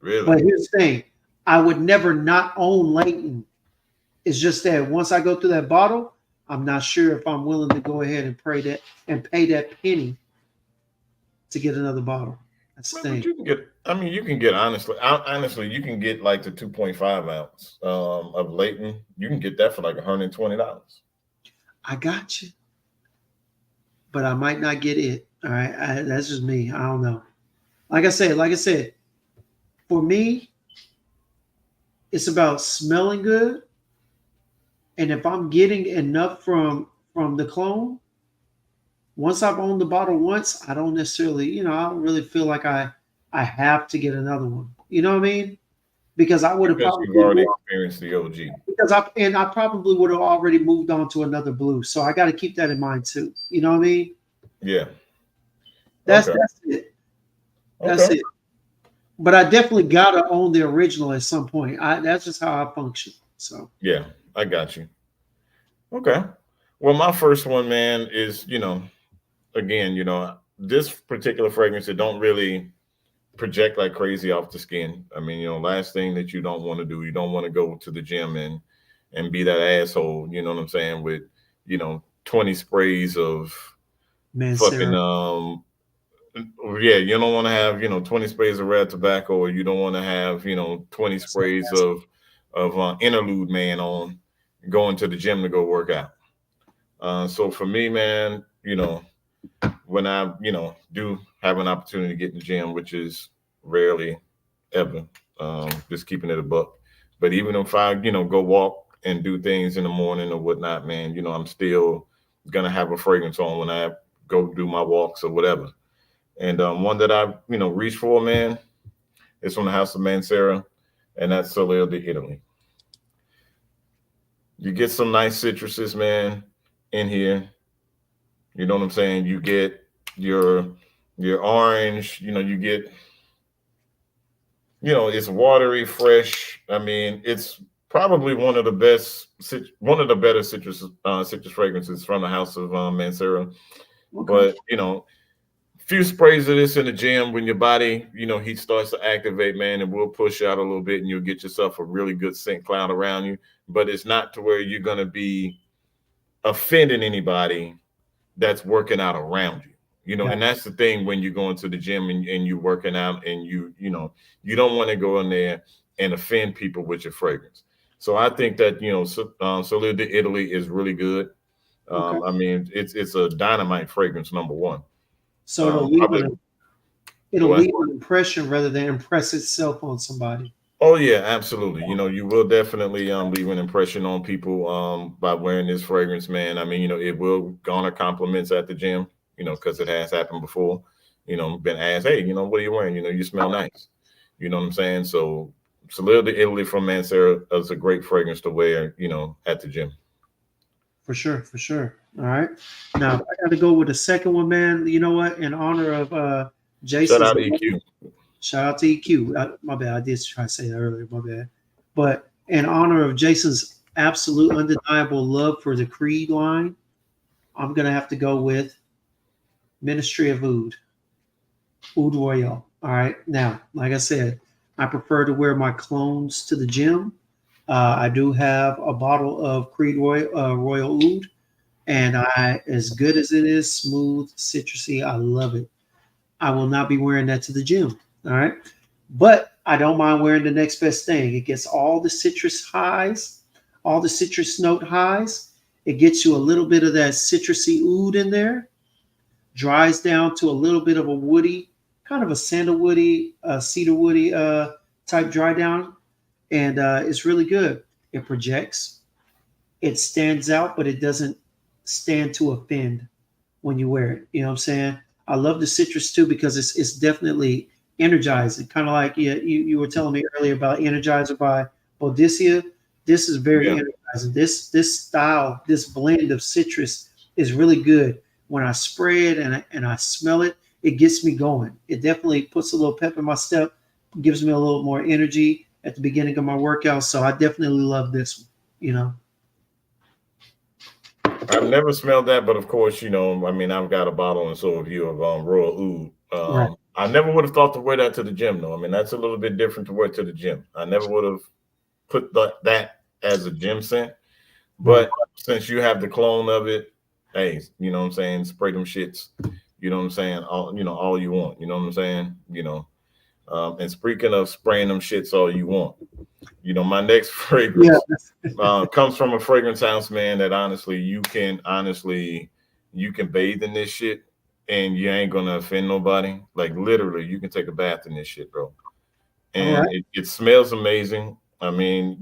Really? But here's the thing. I would never not own Leighton. It's just that once I go through that bottle, I'm not sure if I'm willing to go ahead and pay that penny to get another bottle. That's the thing. You can get honestly, you can get like the 2.5 ounce of Leighton. You can get that for like $120. I got you. But I might not get it. All right. That's just me. I don't know. Like I said, for me, it's about smelling good. And if I'm getting enough from the clone, once I've owned the bottle once, I don't necessarily, I don't really feel like I have to get another one. You know what I mean? Because I would have probably already experienced the OG. Because I probably would have already moved on to another blue. So I got to keep that in mind too. You know what I mean? Yeah. That's it. That's it. But I definitely gotta own the original at some point. That's just how I function. So yeah, I got you. Okay. Well, my first one, man, is again, this particular fragrance, it don't really project like crazy off the skin. I mean, last thing that you don't want to do, you don't want to go to the gym and be that asshole, you know what I'm saying, with, 20 sprays of Man, fucking Sarah. yeah, you don't want to have 20 sprays of red tobacco, or you don't want to have 20 sprays of interlude man on going to the gym to go work out. So for me, man, when I do have an opportunity to get in the gym, which is rarely ever, just keeping it a buck. But even if I go walk and do things in the morning or whatnot, man, I'm still gonna have a fragrance on when I go do my walks or whatever. And one that I reach for, man, is from the House of Mancera, and that's Soleil d'Italy. You get some nice citruses, man, in here. You know what I'm saying? You get your orange. You get it's watery, fresh. I mean, it's probably one of the better citrus fragrances from the House of Mancera. Okay. But few sprays of this in the gym when your body, heat starts to activate, man, and will push out a little bit, and you'll get yourself a really good scent cloud around you. But it's not to where you're gonna be offending anybody that's working out around you. Yeah. And that's the thing when you're going to the gym and you're working out, and you don't want to go in there and offend people with your fragrance. So I think that Soleil d'Italy is really good. Okay. I mean, it's a dynamite fragrance, number one. So it'll leave Probably, it'll go ahead. leave an impression rather than impress itself on somebody. Oh yeah, absolutely. You will definitely leave an impression on people by wearing this fragrance, man. I mean, it will garner compliments at the gym, because it has happened before. Been asked, hey, what are you wearing? You smell nice. You know what I'm saying? So Soleil d'Italy from Mancera is a great fragrance to wear, at the gym. For sure, for sure. All right. Now I got to go with the second one, man. You know what? In honor of Shout Jason's out to EQ. shout out to EQ. My bad. I did try to say that earlier. My bad. But in honor of Jason's absolute undeniable love for the Creed line, I'm gonna have to go with Ministry of Oud Royal. All right. Now, like I said, I prefer to wear my clones to the gym. I do have a bottle of Creed Royal Oud, and as good as it is, smooth, citrusy, I love it. I will not be wearing that to the gym. All right. But I don't mind wearing the next best thing. It gets all the citrus highs, all the citrus note highs. It gets you a little bit of that citrusy oud in there, dries down to a little bit of a woody, kind of a sandalwoody, cedarwoody type dry down. And it's really good. It projects, it stands out, but it doesn't stand to offend when you wear it. You know what I'm saying? I love the citrus too because it's definitely energizing. Kind of like you were telling me earlier about Energizer by Boadicea. This is very Yeah. energizing. This style, this blend of citrus is really good. When I spray it and I smell it, it gets me going. It definitely puts a little pep in my step, gives me a little more energy at the beginning of my workout. So I definitely love this one. You know. I've never smelled that, but of course, I mean, I've got a bottle and so have you of Royal Oud. Right. I never would have thought to wear that to the gym, though. I mean, that's a little bit different to wear to the gym. I never would have put that as a gym scent. But since you have the clone of it, hey, you know what I'm saying? Spray them shits. You know what I'm saying? All you want. You know what I'm saying? And speaking of spraying them shits all you want, my next fragrance comes from a fragrance house, man, that honestly you can bathe in this shit and you ain't gonna offend nobody. Like literally, you can take a bath in this shit, bro. And it smells amazing. I mean,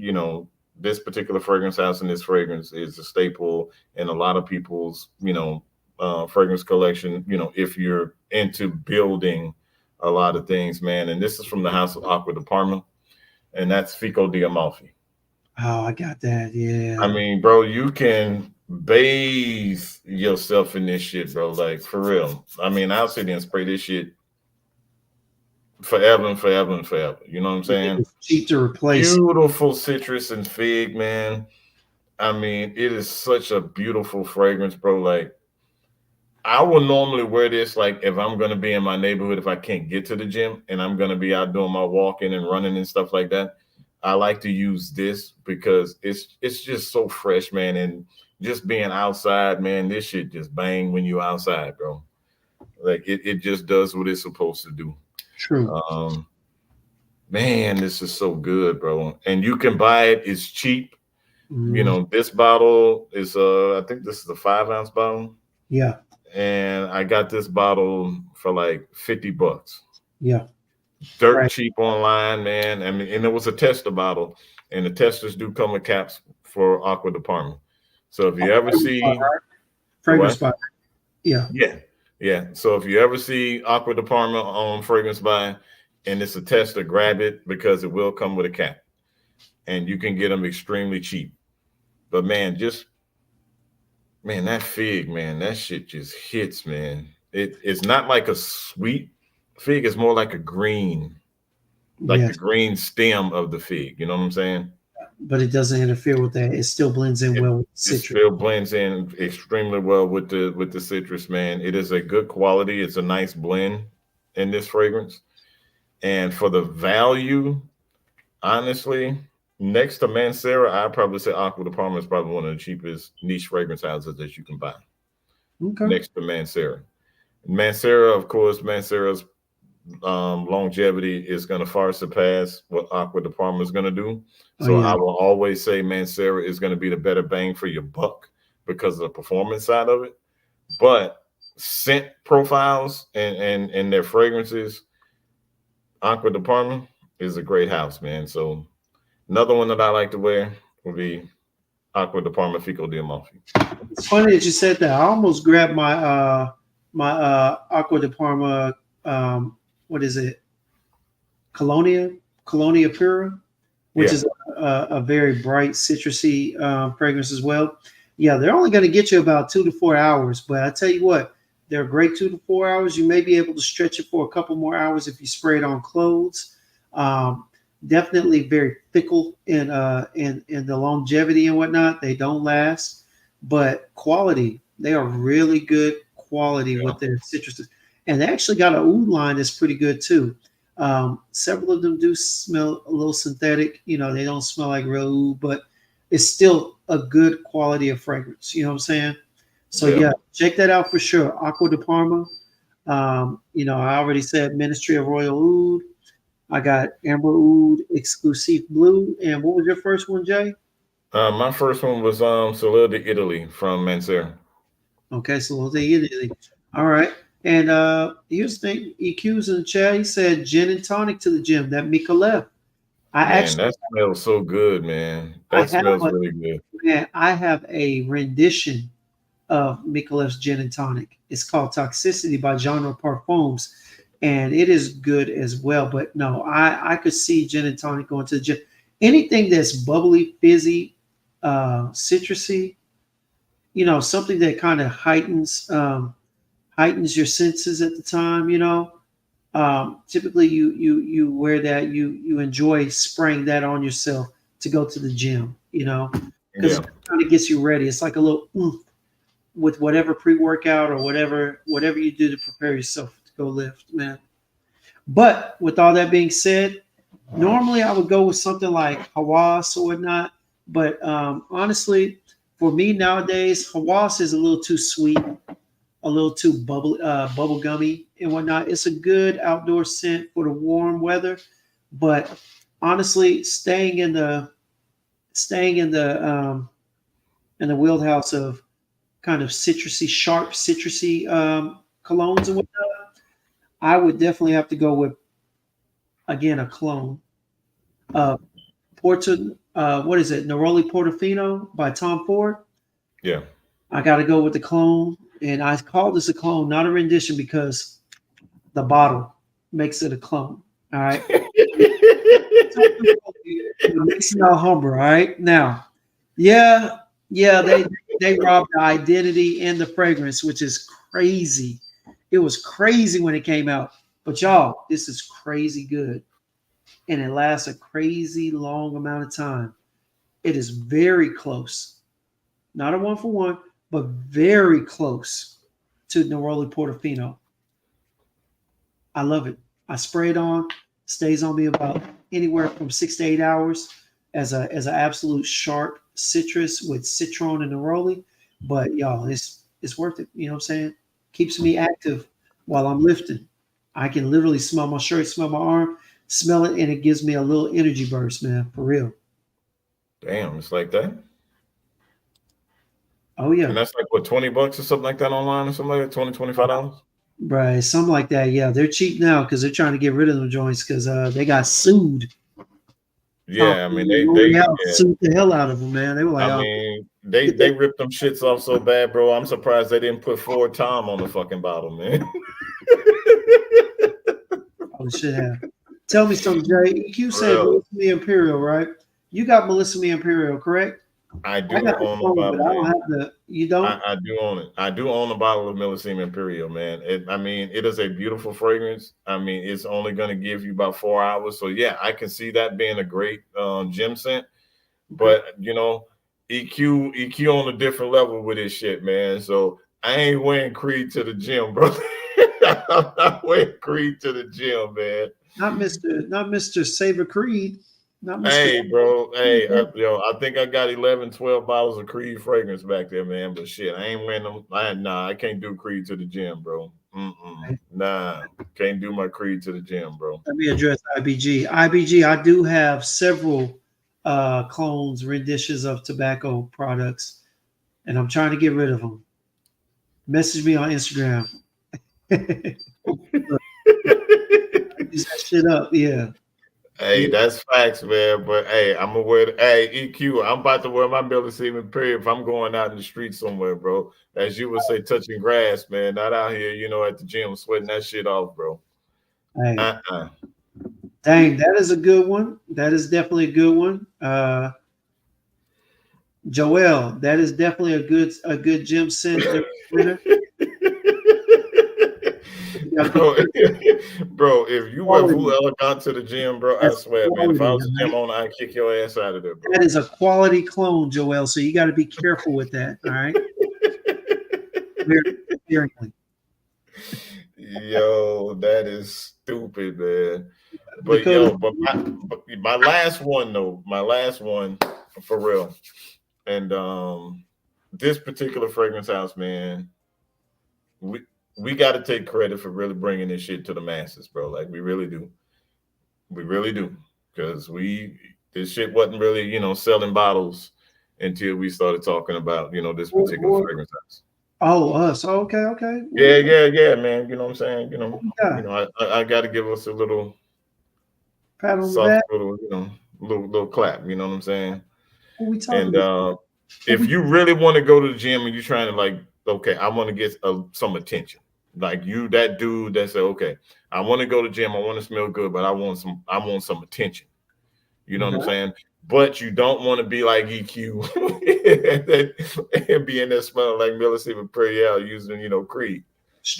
this particular fragrance house and this fragrance is a staple in a lot of people's, fragrance collection, if you're into building a lot of things, man. And this is from the House of Aqua de Parma, and that's Fico di Amalfi. Oh, I got that. Yeah. I mean, bro, you can bathe yourself in this shit, bro. Like for real. I mean, I'll sit there and spray this shit forever and forever and forever. You know what I'm saying? It's cheap to replace. Beautiful citrus and fig, man. I mean, it is such a beautiful fragrance, bro. Like, I will normally wear this like if I'm gonna be in my neighborhood, if I can't get to the gym and I'm gonna be out doing my walking and running and stuff like that. I like to use this because it's just so fresh, man. And just being outside, man, this shit just bang when you outside, bro. Like it just does what it's supposed to do. True. Man, this is so good, bro. And you can buy it, it's cheap. You Mhm. know, this bottle is I think this is a 5-ounce bottle. Yeah. And I got this bottle for like $50. Yeah. Dirt Right. cheap online, man. I mean, and it was a tester bottle, and the testers do come with caps for Aqua de Parma. So if you ever see Fragrance what? by. Yeah. Yeah. So if you ever see Aqua de Parma on Fragrance by, and it's a tester, grab it because it will come with a cap, and you can get them extremely cheap. But man, that fig, man, that shit just hits, man. It's not like a sweet fig; it's more like a green, like the Yes. green stem of the fig. You know what I'm saying? But it doesn't interfere with that. It still blends in It, well with it citrus. still blends in extremely well with the citrus, man. It is a good quality. It's a nice blend in this fragrance, and for the value, honestly, next to Mancera, I'd probably say Aqua de Parma is probably one of the cheapest niche fragrance houses that you can buy. Okay. Next to Mancera. Mancera, of course, Mancera's longevity is going to far surpass what Aqua de Parma is going to do. So Oh, yeah. I will always say Mancera is going to be the better bang for your buck because of the performance side of it. But scent profiles and their fragrances, Aqua de Parma is a great house, man. So another one that I like to wear would be Aqua de Parma Fico di Amalfi. It's funny that you said that. I almost grabbed my Aqua de Parma. What is it? Colonia Pura, which Yeah. is a very bright citrusy fragrance as well. Yeah, they're only going to get you about 2 to 4 hours, but I tell you what, they're a great 2 to 4 hours. You may be able to stretch it for a couple more hours if you spray it on clothes. Definitely very fickle in the longevity and whatnot. They don't last, but quality. They are really good quality with their citruses, and they actually got an oud line that's pretty good too. Several of them do smell a little synthetic. You know, they don't smell like real oud, but it's still a good quality of fragrance. You know what I'm saying? So yeah, check that out for sure. Aqua de Parma. You know, I already said Ministry of Royal Oud. I got Amber Oud Exclusive Blue. And what was your first one, Jay? My first one was Soleil de Italy from Mancera. Okay, so we'll take it. All right. And here's the thing, EQ's in the chat. He said gin and tonic to the gym. That Mikolev. Man, that smells so good, man. That smells really good. Man, I have a rendition of Mikolev's gin and tonic. It's called Toxicity by Genre Parfums, and it is good as well. But no, I could see gin and tonic going to the gym. Anything that's bubbly, fizzy, citrusy, you know, something that kind of heightens your senses at the time, you know. Typically you wear that, you enjoy spraying that on yourself to go to the gym, you know, because it kind of gets you ready. It's like a little oomph with whatever pre-workout or whatever you do to prepare yourself to go lift, man. But with all that being said, normally I would go with something like Hawas or whatnot. But honestly, for me nowadays, Hawas is a little too sweet, a little too bubble gummy and whatnot. It's a good outdoor scent for the warm weather, but honestly, staying in the wheelhouse of kind of citrusy, sharp citrusy colognes and whatnot, I would definitely have to go with, again, a cologne. What is it? Neroli Portofino by Tom Ford. Yeah. I got to go with the clone. And I call this a clone, not a rendition, because the bottle makes it a clone. All right. It makes it Alhambra. All right. Now, yeah, they robbed the identity and the fragrance, which is crazy. It was crazy when it came out. But y'all, this is crazy good. And it lasts a crazy long amount of time. It is very close. Not a 1-for-1, but very close to Neroli Portofino. I love it. I spray it on, stays on me about anywhere from 6 to 8 hours as an absolute sharp citrus with citron and neroli. But y'all, it's worth it. You know what I'm saying? Keeps me active while I'm lifting. I can literally smell my shirt, smell my arm, smell it, and it gives me a little energy burst, man. For real. Damn, it's like that. Oh yeah. And that's like what, $20 or something like that online or something like that, $25. Right, something like that. Yeah, they're cheap now because they're trying to get rid of them joints because they got sued. Yeah, I mean L'Oreal yeah. sued the hell out of them, man. They were like, I "Oh, mean, they ripped them shits off so bad, bro. I'm surprised they didn't put Ford Tom on the fucking bottle, man. oh shit!" Have. Tell me something, Jay. EQ said Real. Melissa Me Imperial, right? You got Melissa Me Imperial, correct? I do I got the own a phone, but bottle, I don't man. have the. You don't? I do own it. I do own a bottle of Millesime Imperial, man. I mean, it is a beautiful fragrance. I mean, it's only going to give you about 4 hours. So yeah, I can see that being a great gym scent. But you know, EQ on a different level with this shit, man. So I ain't wearing Creed to the gym, bro. I'm not wearing Creed to the gym, man. Not Mr. Saber Creed. Not Mr. Hey, bro. Hey, yo, I think I got 11, 12 bottles of Creed fragrance back there, man. But shit, I ain't wearing them. I can't do Creed to the gym, bro. Nah, can't do my Creed to the gym, bro. Let me address IBG. IBG, I do have several clones, renditions of tobacco products, and I'm trying to get rid of them. Message me on Instagram. Use that shit up, yeah. Hey, that's facts, man. But hey, I'm gonna wear. Hey, EQ, I'm about to wear my Millesime Imperial if I'm going out in the street somewhere, bro. As you would say, touching grass, man. Not out here, you know, at the gym sweating that shit off, bro. Hey, dang, that is a good one. That is definitely a good one. Joel, that is definitely a good gym scent. Bro, if you wear Vu Elegant to the gym, bro, I swear, man, if I was a gym owner, I'd kick your ass out of there, bro. That is a quality clone, Joel. So you got to be careful with that. All right. Yo, that is stupid, man. But yo, but my last one though, my last one for real, and this particular fragrance house, man, we got to take credit for really bringing this shit to the masses, bro. Like we really do, because this shit wasn't really, you know, selling bottles until we started talking about, you know, this particular fragrance house. Oh, us. Okay. Yeah, man. You know what I'm saying? You know, I got to give us a little pat on soft, the back. little, you know, little clap. You know what I'm saying? What we talking And about? if you really want to go to the gym and you're trying to like, okay, I want to get some attention. Like you, that dude that said, okay, I want to go to the gym, I want to smell good, but I want some attention. You know what I'm saying? But you don't want to be like EQ and be in there smelling like Millesime Imperial using, you know, Creed.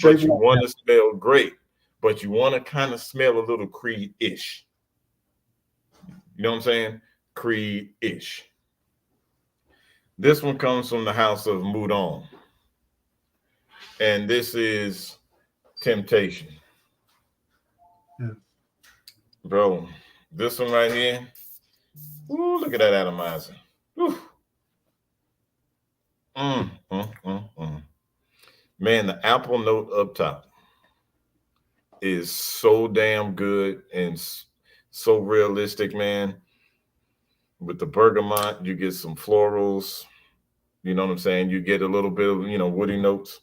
But you want to smell great, but you want to kind of smell a little Creed-ish. You know what I'm saying? Creed-ish. This one comes from the house of Moudon. And this is Temptation. Yeah. Bro, this one right here. Ooh, look at that atomizer. Man, the apple note up top is so damn good and so realistic, man. With the bergamot, you get some florals. You know what I'm saying? You get a little bit of, you know, woody notes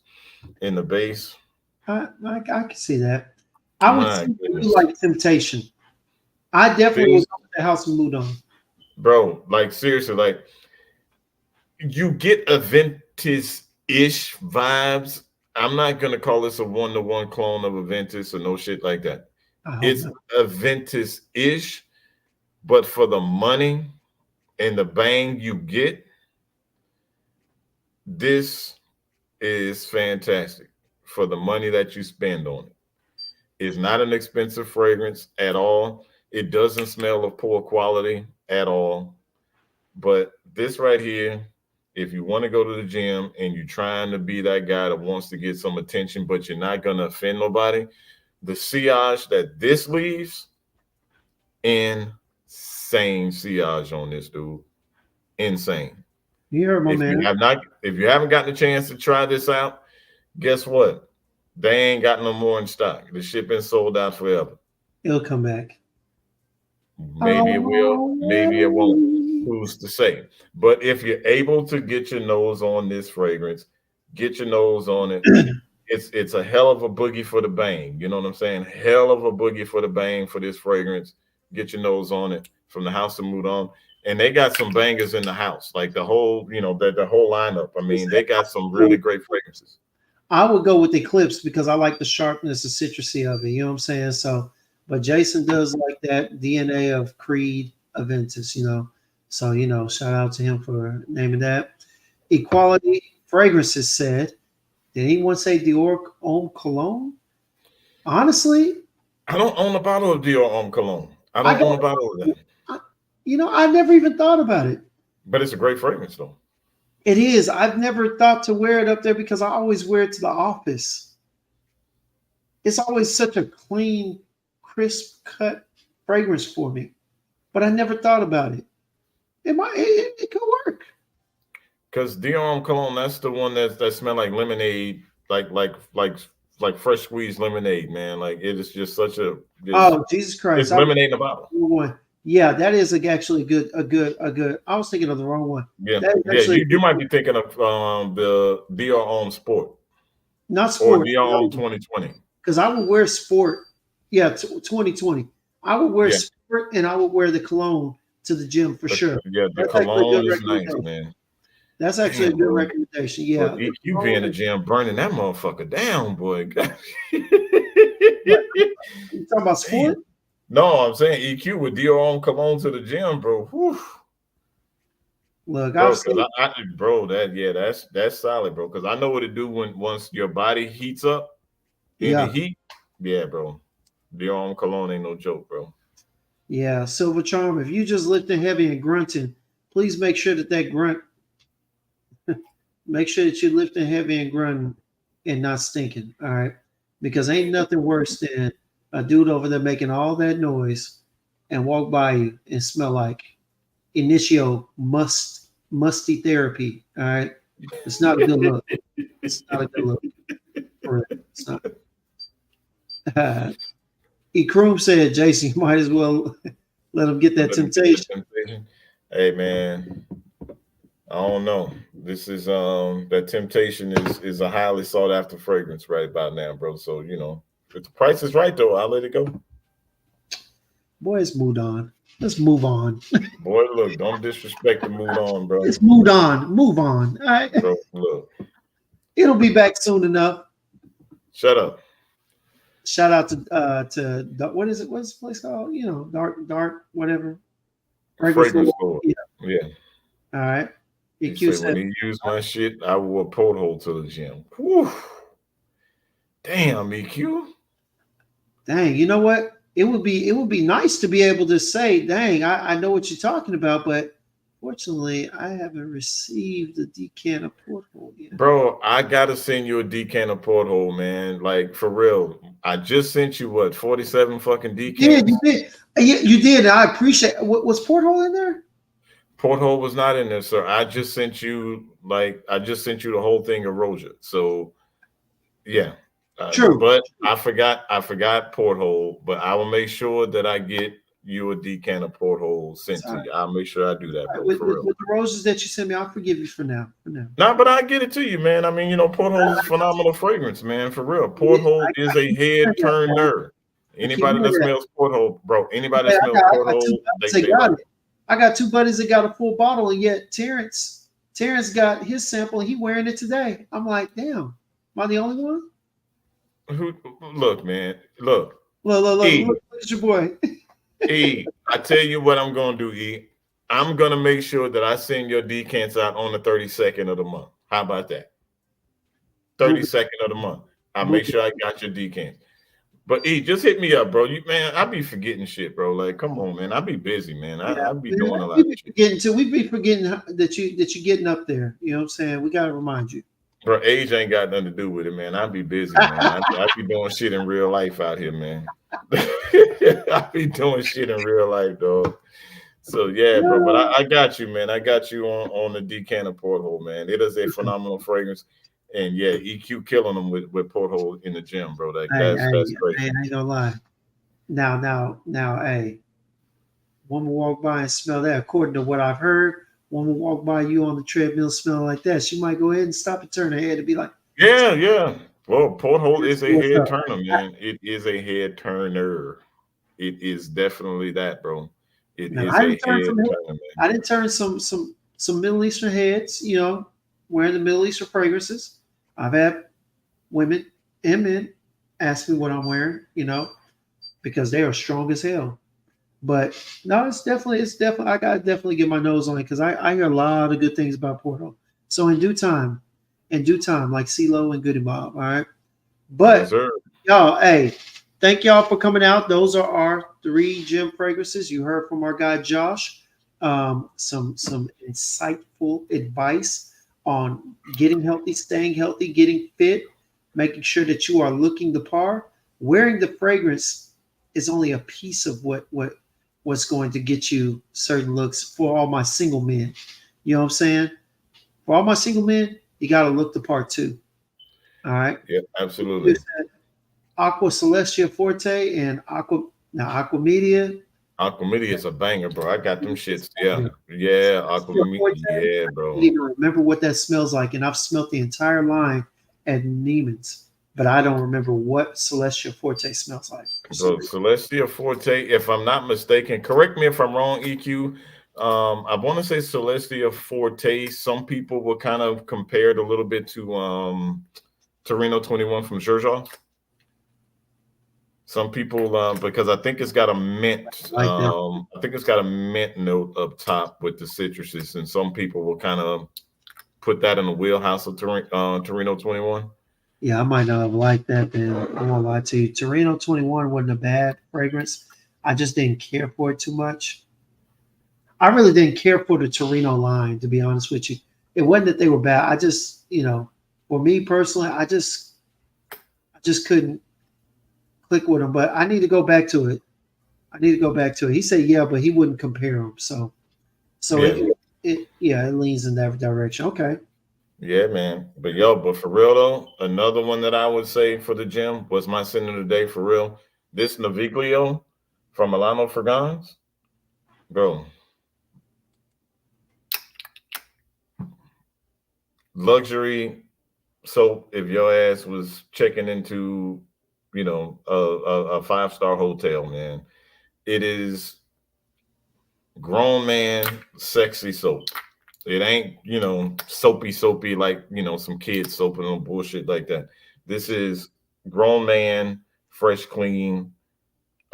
in the base. I can see that. I would say you like Temptation. I definitely was up at the house of Moudon. Bro, like seriously, like you get Aventus-ish vibes. I'm not gonna call this a one-to-one clone of Aventus or no shit like that. It's Aventus-ish, but for the money and the bang you get, this is fantastic for the money that you spend on it. It's not an expensive fragrance at all. It doesn't smell of poor quality at all. But this right here, if you want to go to the gym and you're trying to be that guy that wants to get some attention, but you're not going to offend nobody, the sillage that this leaves, insane sillage on this dude. Insane. You heard my man. If you haven't gotten a chance to try this out, guess what? They ain't got no more in stock. The shit been sold out forever. It'll come back. Maybe it will, maybe it won't. Who's to say? But if you're able to get your nose on this fragrance, get your nose on it. It's a hell of a boogie for the bang. You know what I'm saying? Hell of a boogie for the bang for this fragrance. Get your nose on it from the House of Moudon. And they got some bangers in the house, like the whole, the whole lineup. I mean, they got some really great fragrances. I would go with Eclipse because I like the sharpness and citrusy of it. You know what I'm saying? So, but Jason does like that DNA of Creed Aventus, So, shout out to him for naming that. Equality Fragrances said, did anyone say Dior Homme Cologne? Honestly, I don't own a bottle of Dior Homme Cologne. I don't own a bottle of that. I never even thought about it. But it's a great fragrance, though. It is. I've never thought to wear it up there because I always wear it to the office. It's always such a clean, crisp cut fragrance for me. But I never thought about it. It could work. Because Dior Homme Cologne, that's the one that smell like lemonade, like fresh squeezed lemonade, man. Like it is just such a. Oh, Jesus Christ! It's lemonade in a bottle. Yeah, that is actually a good. I was thinking of the wrong one. Yeah, you might be thinking of the Dior Homme Sport. Not Sport. Or Dior Homme 2020. Because I would wear Sport. Yeah, 2020. I would wear Sport and I would wear the cologne to the gym for sure. Yeah, the cologne is nice, man. That's actually a good recommendation. Yeah, you be in the gym burning that motherfucker down, boy. You talking about Sport? No, I'm saying EQ with Dior Homme Cologne to the gym, bro. Whew. Look, that's solid, bro. Because I know what it do once your body heats up in the heat. Yeah, bro. Dior Homme Cologne ain't no joke, bro. Yeah, Silver Charm. If you just lifting heavy and grunting, please make sure that grunt. Make sure that you're lifting heavy and grunting and not stinking. All right, because ain't nothing worse than a dude over there making all that noise and walk by you and smell like Initio musty therapy. All right. It's not a good look. It's not a good look. It's not. Ekroom said, Jason, you might as well let him get that temptation. Hey man, I don't know. This is that temptation is a highly sought after fragrance right about now, bro. So if the price is right, though, I'll let it go. Boy, it's moved on. Let's move on. Boy, look, don't disrespect the mood on, bro. Let's move on. Move on. All right. Bro, look. It'll be back soon enough. Shut up. Shout out to what is it? What's the place called? Dark, whatever. Fragrance store. Yeah. All right. EQ said, when he used my shit, I wore a porthole to the gym. Whew. Damn, EQ. Dang, you know what? It would be nice to be able to say, dang, I know what you're talking about, but fortunately, I haven't received the decanter porthole yet. Bro, I gotta send you a decanter porthole, man. Like for real. I just sent you 47 fucking decants? You did. Yeah, you did. I appreciate it. Was porthole in there? Porthole was not in there, sir. I just sent you the whole thing of Roja. So yeah. True. But I forgot porthole, but I will make sure that I get you a decanter porthole sent to you. I'll make sure I do that, bro, with, for real. With the roses that you sent me, I'll forgive you for now. Nah, but I get it to you, man. I mean, porthole is a phenomenal fragrance, man, for real. Porthole is a head turner. Anybody that smells porthole, bro, anybody that smells porthole, they got it. I got two buddies that got a full bottle, and yet Terrence got his sample, and he wearing it today. I'm like, damn, am I the only one? Look, man. Look. Look at your boy. E, I tell you what I'm gonna do, E. I'm gonna make sure that I send your decants out on the 32nd of the month. How about that? 32nd of the month. I'll make sure I got your decants. But E, just hit me up, bro. I be forgetting shit, bro. Like, come on, man. I be busy, man. I be doing a lot of shit. We be forgetting that you getting up there. You know what I'm saying? We gotta remind you. Bro, age ain't got nothing to do with it, man. I be busy, man. I be doing shit in real life out here, man. I be doing shit in real life, dog. So yeah, bro. But I got you, man. I got you on the decanter porthole, man. It is a phenomenal fragrance. And yeah, EQ killing them with porthole in the gym, bro. That's great. I ain't gonna lie. Now, hey, woman walk by and smell that. According to what I've heard, woman walk by you on the treadmill smelling like that, she might go ahead and stop and turn her head and be like, Yeah. Well, porthole is a What's head up? turner, man. It is a head turner. It is definitely that, bro. It Now, is I a didn't turn head some head, turner, man. I didn't turn some Middle Eastern heads, wearing the Middle Eastern fragrances. I've had women and men ask me what I'm wearing, because they are strong as hell. But no, it's definitely I gotta definitely get my nose on it because I hear a lot of good things about Porto. So in due time, like CeeLo and Goody Mob, all right. Yes, But sir. y'all, hey, thank y'all for coming out. Those are our 3 gym fragrances. You heard from our guy Josh. Some insightful advice on getting healthy, staying healthy, getting fit, making sure that you are looking the par. Wearing the fragrance is only a piece of what's going to get you certain looks. For all my single men, you know what I'm saying? For all my single men, you got to look the part too. All right. Yeah, absolutely. Aqua Celestia Forte and Aqua Media. Aqua Media is a banger, bro. I got them shits. Yeah, Aqua Media. Yeah, I bro. don't even remember what that smells like, and I've smelt the entire line at Neiman's, but I don't remember what Celestia Forte smells like. Bro, Celestia Forte, if I'm not mistaken, correct me if I'm wrong, EQ. I want to say Celestia Forte. Some people will kind of compare it a little bit to Torino 21 from Xerjoff. Some people, because I think it's got a mint. I think it's got a mint note up top with the citruses, and some people will kind of put that in the wheelhouse of Torino 21. Yeah, I might not have liked that. Then I won't lie to you. Torino 21 wasn't a bad fragrance. I just didn't care for it too much. I really didn't care for the Torino line, to be honest with you. It wasn't that they were bad. I just, for me personally, I just couldn't click with him. But I need to go back to it. He said, yeah, but he wouldn't compare them. So Yeah. it leans in that direction. Okay. Yeah, man. But for real though, another one that I would say for the gym was my sin of the day for real. This Naviglio from Milano Fragans, bro. Luxury soap. If your ass was checking into, a 5-star hotel, man, it is grown man sexy soap. It ain't, soapy like, some kids soap and bullshit like that. This is grown man, fresh, clean,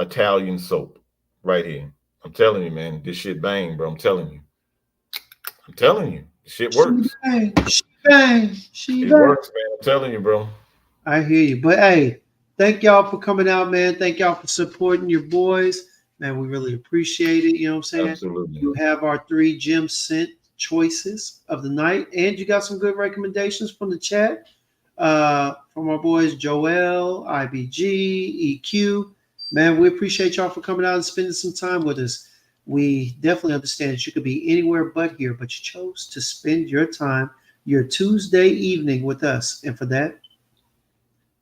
Italian soap right here. I'm telling you, man, this shit bang, bro. I'm telling you. Shit works. She bang. It works, man. I'm telling you, bro. I hear you. But hey, thank y'all for coming out, man. Thank y'all for supporting your boys. Man, we really appreciate it. You know what I'm saying? Absolutely. You have our 3 gym scent choices of the night, and you got some good recommendations from the chat from our boys Joel, IBG, EQ. Man, we appreciate y'all for coming out and spending some time with us. We definitely understand that you could be anywhere but here, but you chose to spend your time, your Tuesday evening with us. And for that,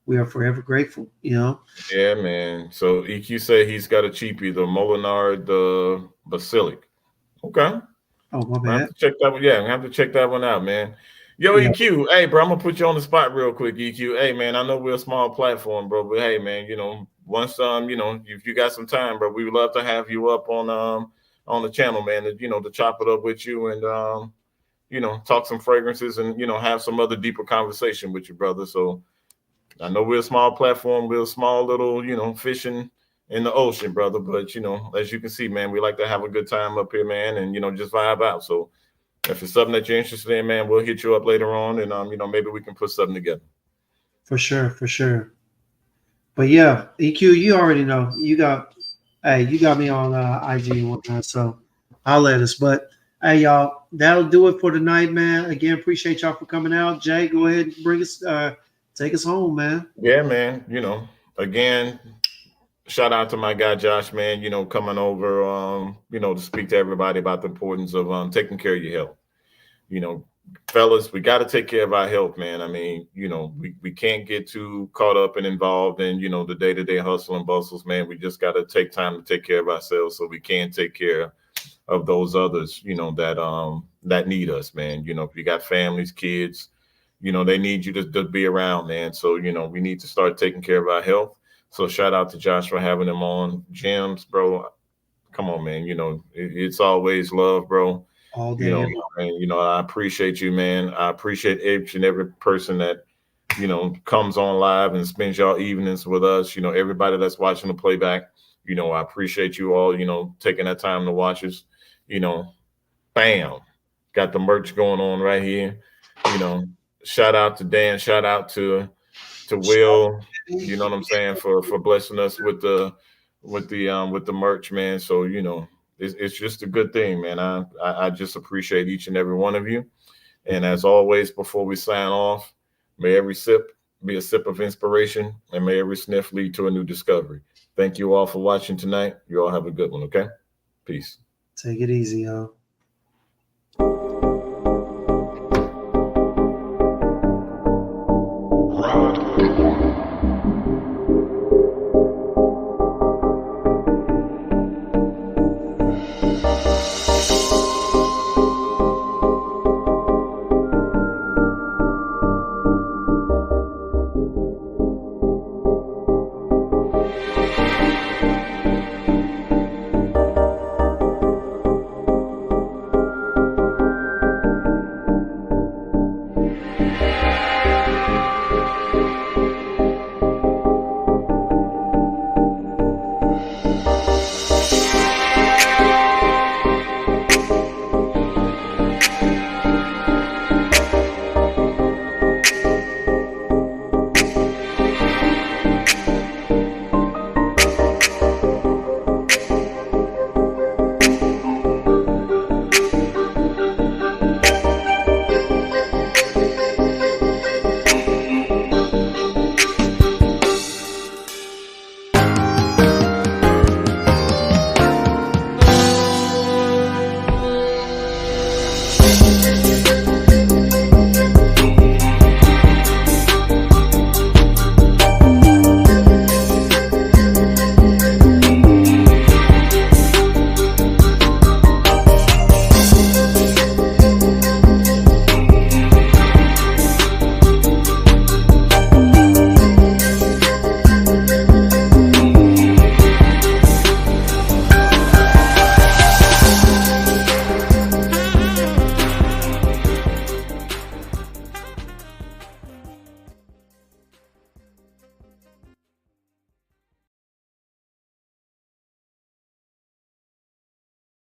we are forever grateful, Yeah, man. So EQ said he's got a cheapie, the Molinard, the Basilic. Okay. Oh, my bad. I have to check that one. Yeah, I have to check that one out, man. Yo, yeah. EQ, hey, bro, I'm gonna put you on the spot real quick. EQ, hey, man, I know we're a small platform, bro, but hey, man, once if you got some time, bro, we would love to have you up on the channel, man, to chop it up with you and talk some fragrances and have some other deeper conversation with you, brother. So I know we're a small platform, we're a small little, fishing in the ocean, brother. But as you can see, man, we like to have a good time up here, man, and just vibe out. So if it's something that you're interested in, man, we'll hit you up later on, and maybe we can put something together. For sure. But yeah, EQ, you already know. You got me on IG and whatnot, so I'll let us. But hey, y'all, that'll do it for tonight, man. Again, appreciate y'all for coming out. Jay, go ahead and bring us take us home, man. Yeah, man. Again, shout out to my guy Josh, man, you know, coming over you know, to speak to everybody about the importance of taking care of your health. You know, fellas, we got to take care of our health, man. I mean, you know, we can't get too caught up and involved in, you know, the day-to-day hustle and bustles, man. We just got to take time to take care of ourselves so we can take care of those others, you know, that need us, man. You know, if you got families, kids, you know, they need you to be around, man. So, you know, we need to start taking care of our health. So shout out to Josh for having him on. James, bro, come on, man. You know, it's always love, bro. All You day. know, and you know, I appreciate you, man. I appreciate each and every person that, you know, comes on live and spends y'all evenings with us. You know, everybody that's watching the playback, you know, I appreciate you all, you know, taking that time to watch us. You know, bam, got the merch going on right here. You know, shout out to Dan, shout out to Will, you know what I'm saying, for blessing us with the merch, man. So, you know, it's just a good thing, man. I just appreciate each and every one of you. And as always, before we sign off, may every sip be a sip of inspiration, and may every sniff lead to a new discovery. Thank you all for watching tonight. You all have a good one, okay? Peace. Take it easy, y'all.